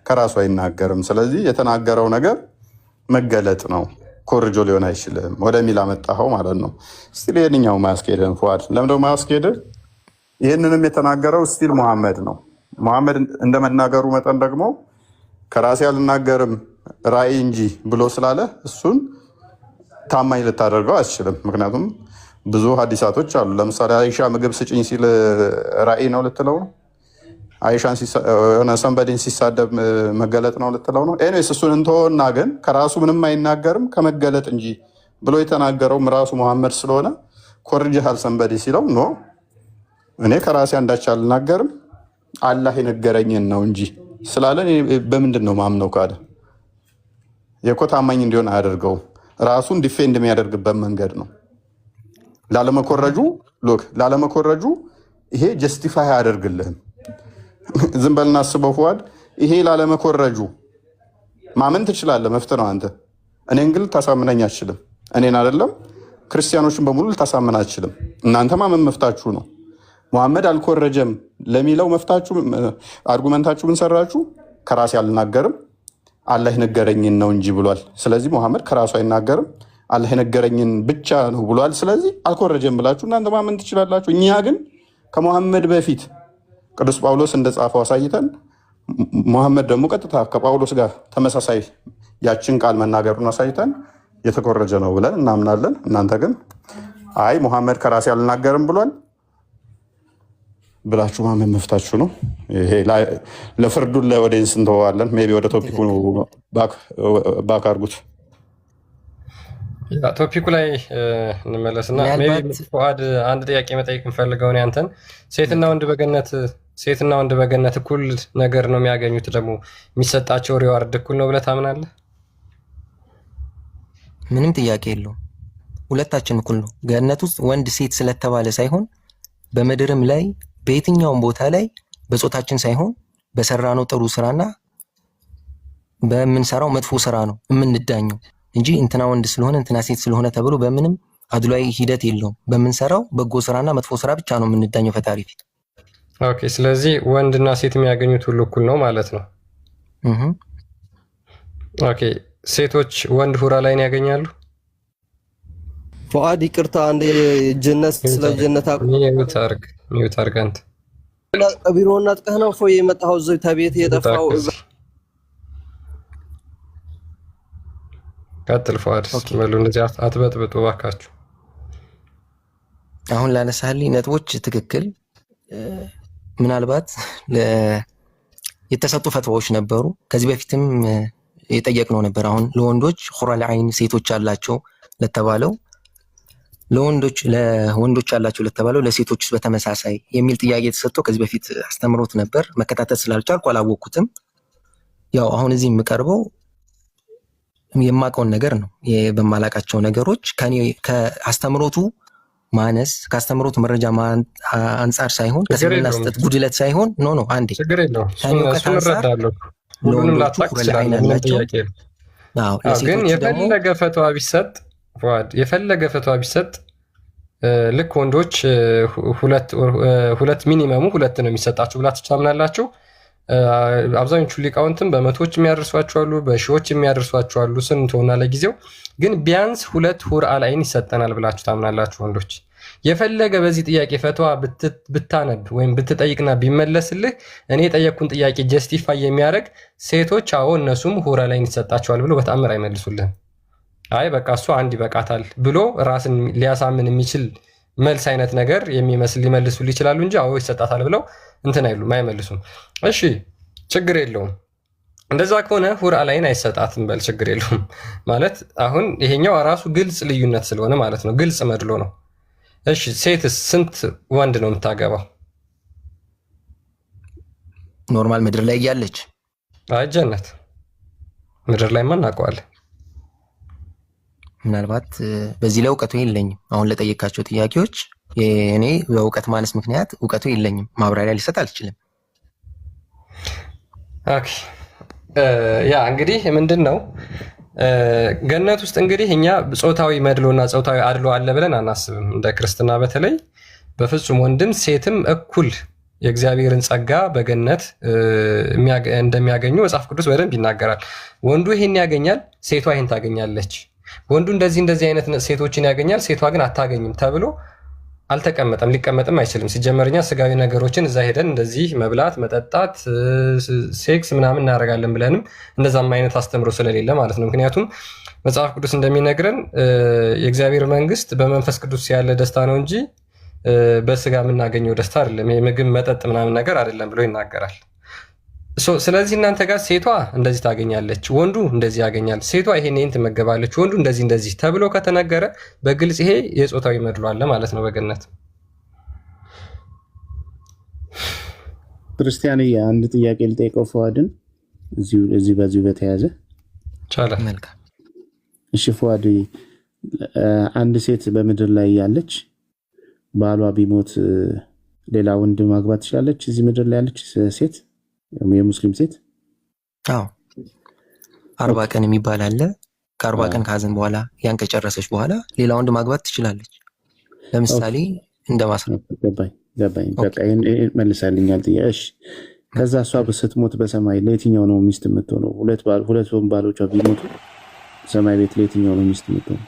ከራሱ አይናገርም። ስለዚህ የተናገረው ነገር መገለጥ ነው፣ ኮርጆ ሊሆን አይችልም ወደሚል አመጣኸው ማለት ነው። ስቲል ይህንኛው ማያስኬድን ፉአድ ለምደው ማያስኬድ ይህንንም የተናገረው ስቲል ሙሐመድ ነው። ሙሐመድ እንደመናገሩ መጠን ደግሞ ከራሴ አልናገርም ራእይ እንጂ ብሎ ስላለ እሱን ታማኝ ልታደርገው አትችልም። ምክንያቱም ብዙ ሀዲሳቶች አሉ። ለምሳሌ አይሻ ምግብ ስጭኝ ሲል ራእይ ነው ልትለው ነው? አይሻን ሰንበዴን ሲሳደብ መገለጥ ነው ልትለው ነው? ኤኒዌይስ እሱን እንተወና ግን ከራሱ ምንም አይናገርም ከመገለጥ እንጂ ብሎ የተናገረውም ራሱ ሙሐመድ ስለሆነ ኮርጅሃል ሰንበዴ ሲለው ኖ እኔ ከራሴ አንዳች አልናገርም አላህ የነገረኝን ነው እንጂ ስላለ በምንድን ነው ማምነው ካለ የኮ ታማኝ እንዲሆን አያደርገውም። ራሱን ዲፌንድ የሚያደርግበት መንገድ ነው። ላለመኮረጁ ይሄ ጀስቲፋይ አያደርግልህም። ዝም በልና አስበው ፉአድ፣ ይሄ ላለመኮረጁ ማመን ትችላለህ፣ መፍትህ ነው አንተ። እኔን ግን ልታሳምነኝ አትችልም። እኔን አይደለም ክርስቲያኖችን በሙሉ ልታሳምን አትችልም። እናንተ ማመን መፍታችሁ ነው። ሙሐመድ አልኮረጀም ለሚለው መፍታችሁ አርጉመንታችሁ ምን ሰራችሁ? ከራሴ አልናገርም አላህ የነገረኝን ነው እንጂ ብሏል። ስለዚህ ሙሐመድ ከራሱ አይናገርም አላህ የነገረኝን ብቻ ነው ብሏል። ስለዚህ አልኮረጀም ብላችሁ እናንተ ማመን ትችላላችሁ። እኛ ግን ከሙሐመድ በፊት ቅዱስ ጳውሎስ እንደጻፈው አሳይተን ሙሐመድ ደግሞ ቀጥታ ከጳውሎስ ጋር ተመሳሳይ ያችን ቃል መናገሩን አሳይተን የተኮረጀ ነው ብለን እናምናለን። እናንተ ግን አይ ሙሐመድ ከራሴ አልናገርም ብሏል ብላችሁ ማመን መፍታችሁ ነው። ይሄ ለፍርዱን ለኦዲየንስ እንተዋለን። ሜይ ቢ ወደ ቶፒኩ ባክ አድርጉት። ቶፒኩ ላይ እንመለስና ሜይ ቢ ፉአድ አንድ ጥያቄ መጠየቅ የምፈልገው እኔ አንተን ሴትና ወንድ በገነት እኩል ነገር ነው የሚያገኙት፣ ደግሞ የሚሰጣቸው ሪዋርድ እኩል ነው ብለህ ታምናለህ? ምንም ጥያቄ የለውም። ሁለታችን እኩል ነው። ገነት ውስጥ ወንድ ሴት ስለተባለ ሳይሆን በምድርም ላይ በየትኛውም ቦታ ላይ በጾታችን ሳይሆን በሰራነው ጥሩ ስራና በምንሰራው መጥፎ ስራ ነው የምንዳኘው እንጂ እንትና ወንድ ስለሆነ እንትና ሴት ስለሆነ ተብሎ በምንም አድሏዊ ሂደት የለውም። በምንሰራው በጎ ስራና መጥፎ ስራ ብቻ ነው የምንዳኘው ፈጣሪ ፊት። ኦኬ፣ ስለዚህ ወንድና ሴት የሚያገኙት ሁሉ እኩል ነው ማለት ነው። ኦኬ፣ ሴቶች ወንድ ሁራ ላይን ያገኛሉ? ፉአድ ይቅርታ፣ አንድ ጀነት ስለ ጀነት ሚዩት አርግ አንተ። ቢሮ እናጥቀህ ነው ፎይ የመጣኸው እዚህ ተቤት የጠፋው። ቀጥል ፉአድ፣ በሉ እንደዚህ አትበጥብጡ እባካችሁ። አሁን ላነሳልኝ ነጥቦች ትክክል። ምናልባት የተሰጡ ፈትዋዎች ነበሩ። ከዚህ በፊትም የጠየቅነው ነበር። አሁን ለወንዶች ኹረል ዐይን ሴቶች አላቸው ለተባለው ለወንዶች አላቸው ለተባለው ለሴቶች በተመሳሳይ የሚል ጥያቄ ተሰጥቶ ከዚህ በፊት አስተምሮት ነበር። መከታተል ስላልቻልኩ አላወቅኩትም። ያው አሁን እዚህ የምቀርበው የማውቀውን ነገር ነው። በማላውቃቸው ነገሮች ከአስተምሮቱ ማነስ ከአስተምሮት መረጃ አንጻር ሳይሆን ከስምና ስጠት ጉድለት ሳይሆን ኖ አንዴ ችግር የለውም። ግን የፈለገ ፈትዋ ቢሰጥ የፈለገ ፈትዋ ቢሰጥ ልክ ወንዶች ሁለት ሚኒመሙ ሁለት ነው የሚሰጣችሁ ብላችሁ ታምናላችሁ? አብዛኞቹ ሊቃውንትም በመቶዎች የሚያደርሷቸው አሉ፣ በሺዎች የሚያደርሷቸው አሉ። ስንት ሆና ለጊዜው ግን ቢያንስ ሁለት ሁር አልአይን ይሰጠናል ብላችሁ ታምናላችሁ ወንዶች? የፈለገ በዚህ ጥያቄ ፈትዋ ብታነብ ወይም ብትጠይቅና ቢመለስልህ እኔ የጠየቅኩን ጥያቄ ጀስቲፋይ የሚያደርግ ሴቶች አዎ እነሱም ሁር አልአይን ይሰጣቸዋል ብሎ በተአምር አይመልሱልህም። አይ በቃ እሱ አንድ ይበቃታል ብሎ ራስን ሊያሳምን የሚችል መልስ አይነት ነገር የሚመስል ሊመልሱልህ ይችላሉ እንጂ አዎ ይሰጣታል ብለው እንትን አይሉም፣ አይመልሱም። እሺ ችግር የለውም። እንደዛ ከሆነ ሁር አልአይን አይሰጣትም በል ችግር የለውም ማለት አሁን ይሄኛው ራሱ ግልጽ ልዩነት ስለሆነ ማለት ነው፣ ግልጽ መድሎ ነው። እሺ ሴትስ ስንት ወንድ ነው የምታገባው? ኖርማል ምድር ላይ እያለች አይ ጀነት ምድር ላይ እናውቀዋለን። ምናልባት በዚህ ላይ እውቀቱ የለኝም። አሁን ለጠየቃቸው ጥያቄዎች እኔ በእውቀት ማነስ ምክንያት እውቀቱ የለኝም፣ ማብራሪያ ሊሰጥ አልችልም። ኦኬ ያ እንግዲህ ምንድን ነው ገነት ውስጥ እንግዲህ እኛ ጾታዊ መድሎና ጾታዊ አድሎ አለ ብለን አናስብም። እንደ ክርስትና በተለይ በፍጹም ወንድም ሴትም እኩል የእግዚአብሔርን ጸጋ በገነት እንደሚያገኙ መጽሐፍ ቅዱስ በደንብ ይናገራል። ወንዱ ይሄን ያገኛል፣ ሴቷ ይሄን ታገኛለች። ወንዱ እንደዚህ አይነት ሴቶችን ያገኛል፣ ሴቷ ግን አታገኝም ተብሎ አልተቀመጠም፣ ሊቀመጥም አይችልም። ሲጀመርኛ ስጋዊ ነገሮችን እዛ ሄደን እንደዚህ መብላት፣ መጠጣት፣ ሴክስ ምናምን እናደርጋለን ብለንም እንደዛም አይነት አስተምሮ ስለሌለ ማለት ነው። ምክንያቱም መጽሐፍ ቅዱስ እንደሚነግረን የእግዚአብሔር መንግስት በመንፈስ ቅዱስ ያለ ደስታ ነው እንጂ በስጋ የምናገኘው ደስታ አይደለም። ምግብ፣ መጠጥ ምናምን ነገር አይደለም ብሎ ይናገራል። ስለዚህ እናንተ ጋር ሴቷ እንደዚህ ታገኛለች፣ ወንዱ እንደዚህ ያገኛል፣ ሴቷ ይሄን ትመገባለች፣ ወንዱ እንደዚህ ተብሎ ከተነገረ በግልጽ ይሄ የጾታዊ መድሎ አለ ማለት ነው በገነት። ክርስቲያን አንድ ጥያቄ ልጠይቀው ፈዋድን በዚሁ በተያያዘ ይቻላል። መልካም እሺ ፈዋድ፣ አንድ ሴት በምድር ላይ ያለች ባሏ ቢሞት ሌላ ወንድ ማግባት ትችላለች? እዚህ ምድር ላይ ያለች ሴት የሙስሊም ሴት? አዎ 40 ቀን የሚባል አለ። ከ40 ቀን ካዘን በኋላ ያን ከጨረሰች በኋላ ሌላ ወንድ ማግባት ትችላለች። ለምሳሌ እንደማስረብ ገባኝ። በቃ መልሳልኛል ጥያቄ። ከዛ እሷ ስትሞት በሰማይ ለየትኛው ነው ሚስት የምትሆነው? ሁለት ባሎቿ ቢሞቱ ሰማይ ቤት ለየትኛው ነው ሚስት የምትሆነው?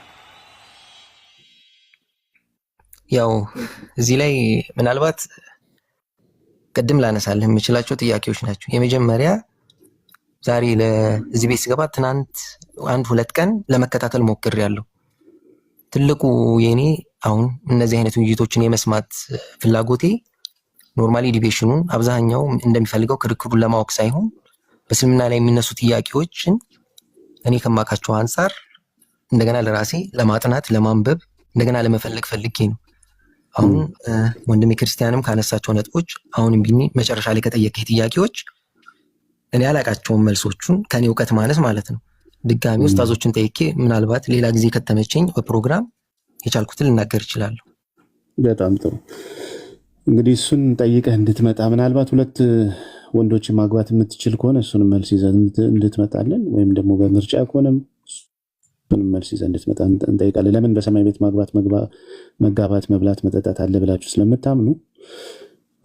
ያው እዚህ ላይ ምናልባት ቅድም ላነሳልህ የምችላቸው ጥያቄዎች ናቸው። የመጀመሪያ ዛሬ ለዚህ ቤት ስገባ ትናንት 1-2 ቀን ለመከታተል ሞክሬያለሁ። ትልቁ የኔ አሁን እነዚህ አይነት ውይይቶችን የመስማት ፍላጎቴ ኖርማሊ ዲቤሽኑን አብዛኛው እንደሚፈልገው ክርክሩን ለማወቅ ሳይሆን በእስልምና ላይ የሚነሱ ጥያቄዎችን እኔ ከማውቃቸው አንጻር እንደገና ለራሴ ለማጥናት ለማንበብ እንደገና ለመፈለግ ፈልጌ ነው። አሁን ወንድሜ ክርስቲያንም ካነሳቸው ነጥቦች አሁንም ቢኒ መጨረሻ ላይ ከጠየቀኝ ጥያቄዎች እኔ አላቃቸውም መልሶቹን ከኔ እውቀት ማነስ ማለት ነው። ድጋሚ ኡስታዞችን ጠይቄ ምናልባት ሌላ ጊዜ ከተመቸኝ በፕሮግራም የቻልኩትን ልናገር እችላለሁ። በጣም ጥሩ። እንግዲህ እሱን ጠይቀህ እንድትመጣ ምናልባት 2 ወንዶች ማግባት የምትችል ከሆነ እሱን መልስ ይዘህ እንድትመጣለን፣ ወይም ደግሞ በምርጫ ከሆነም መልስ ይዘህ እንድትመጣ እንጠይቃለን። ለምን በሰማይ ቤት መጋባት፣ መብላት፣ መጠጣት አለ ብላችሁ ስለምታምኑ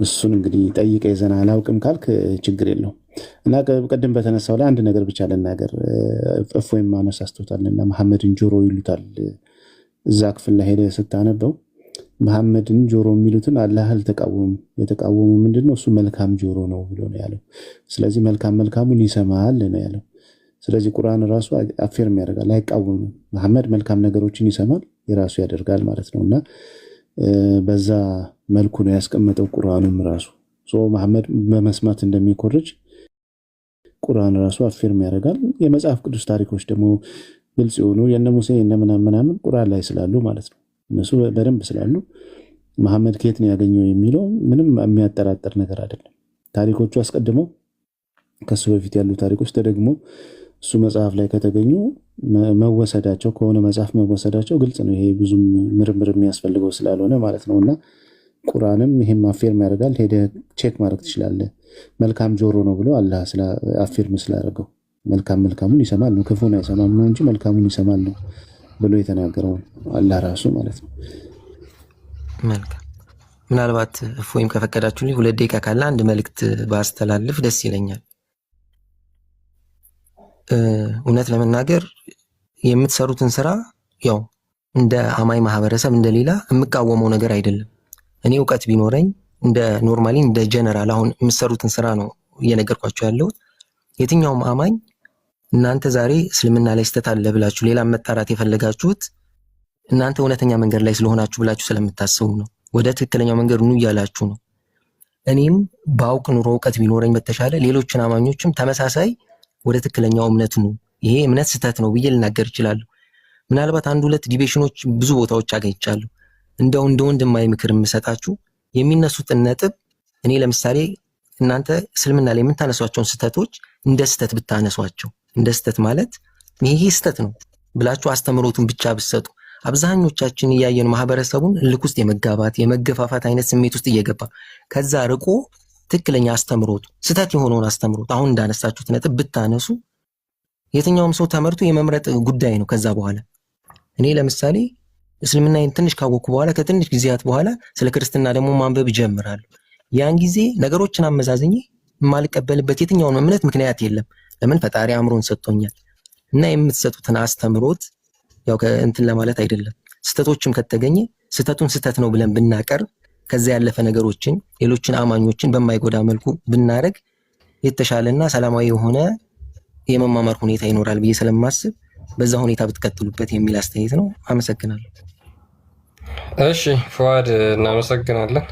እሱን እንግዲህ ጠይቀህ ይዘና አላውቅም ካልክ ችግር የለውም። እና ቅድም በተነሳው ላይ አንድ ነገር ብቻ ልናገር። እፎይም አነሳስቶታልና መሐመድን ጆሮ ይሉታል። እዛ ክፍል ላይ ሄደህ ስታነበው መሐመድን ጆሮ የሚሉትን አላህ አልተቃወሙም። የተቃወሙ ምንድነው? እሱ መልካም ጆሮ ነው ብሎ ነው ያለው። ስለዚህ መልካሙን ይሰማል ነው ያለው። ስለዚህ ቁርአን ራሱ አፌርም ያደርጋል፣ አይቃወምም። መሐመድ መልካም ነገሮችን ይሰማል፣ የራሱ ያደርጋል ማለት ነው። እና በዛ መልኩ ነው ያስቀመጠው ቁርአኑም ራሱ መሐመድ በመስማት እንደሚኮርጅ ቁርአን ራሱ አፌርም ያደርጋል። የመጽሐፍ ቅዱስ ታሪኮች ደግሞ ግልጽ የሆኑ የነ ሙሴ የነ ምናምን ቁርአን ላይ ስላሉ ማለት ነው፣ እነሱ በደንብ ስላሉ መሐመድ ከየት ነው ያገኘው የሚለው ምንም የሚያጠራጥር ነገር አይደለም። ታሪኮቹ አስቀድመው ከሱ በፊት ያሉ ታሪኮች ተደግሞ እሱ መጽሐፍ ላይ ከተገኙ መወሰዳቸው ከሆነ መጽሐፍ መወሰዳቸው ግልጽ ነው። ይሄ ብዙም ምርምር የሚያስፈልገው ስላልሆነ ማለት ነውና ቁርአንም ይሄም አፌርም ያደርጋል። ሄደህ ቼክ ማድረግ ትችላለህ። መልካም ጆሮ ነው ብሎ አላህ አፌርም ስላደረገው መልካሙን ይሰማል ነው፣ ክፉን አይሰማም ነው እንጂ መልካሙን ይሰማል ነው ብሎ የተናገረው አላህ ራሱ ማለት ነው። መልካም። ምናልባት እፎይም ከፈቀዳችሁልኝ 2 ደቂቃ ካለ አንድ መልእክት ባስተላልፍ ደስ ይለኛል። እውነት ለመናገር የምትሰሩትን ስራ ያው እንደ አማኝ ማህበረሰብ እንደሌላ የምቃወመው ነገር አይደለም። እኔ እውቀት ቢኖረኝ እንደ ኖርማሊ እንደ ጀነራል አሁን የምትሰሩትን ስራ ነው እየነገርኳችሁ ያለሁት። የትኛውም አማኝ እናንተ ዛሬ እስልምና ላይ ስተት አለ ብላችሁ ሌላ መጣራት የፈለጋችሁት እናንተ እውነተኛ መንገድ ላይ ስለሆናችሁ ብላችሁ ስለምታስቡ ነው። ወደ ትክክለኛው መንገድ ኑ እያላችሁ ነው። እኔም ባውቅ ኑሮ እውቀት ቢኖረኝ በተሻለ ሌሎችን አማኞችም ተመሳሳይ ወደ ትክክለኛው እምነት ኑ፣ ይሄ እምነት ስተት ነው ብዬ ልናገር እችላለሁ። ምናልባት 1-2 ዲቤሽኖች ብዙ ቦታዎች አገኝቻለሁ። እንደ ወንድማዊ ምክር የምሰጣችሁ የሚነሱትን ነጥብ እኔ ለምሳሌ እናንተ እስልምና ላይ የምታነሷቸውን ስህተቶች እንደ ስህተት ብታነሷቸው፣ እንደ ስህተት ማለት ይሄ ስህተት ነው ብላችሁ አስተምሮቱን ብቻ ብትሰጡ፣ አብዛኞቻችን እያየን ማህበረሰቡን ልክ ውስጥ የመጋባት የመገፋፋት አይነት ስሜት ውስጥ እየገባ ከዛ ርቆ ትክክለኛ አስተምሮቱ ስህተት የሆነውን አስተምሮት አሁን እንዳነሳችሁት ነጥብ ብታነሱ የትኛውም ሰው ተመርቶ የመምረጥ ጉዳይ ነው። ከዛ በኋላ እኔ ለምሳሌ እስልምናን ትንሽ ካወቅኩ በኋላ ከትንሽ ጊዜያት በኋላ ስለ ክርስትና ደግሞ ማንበብ ጀምራለሁ። ያን ጊዜ ነገሮችን አመዛዝኜ የማልቀበልበት የትኛውን እምነት ምክንያት የለም። ለምን? ፈጣሪ አእምሮን ሰጥቶኛል። እና የምትሰጡትን አስተምሮት ያው ከእንትን ለማለት አይደለም። ስህተቶችም ከተገኘ ስህተቱን ስህተት ነው ብለን ብናቀርብ ከዛ ያለፈ ነገሮችን ሌሎችን አማኞችን በማይጎዳ መልኩ ብናረግ የተሻለና ሰላማዊ የሆነ የመማማር ሁኔታ ይኖራል ብዬ ስለማስብ በዛ ሁኔታ ብትቀጥሉበት የሚል አስተያየት ነው። አመሰግናለሁ። እሺ ፉአድ እናመሰግናለን።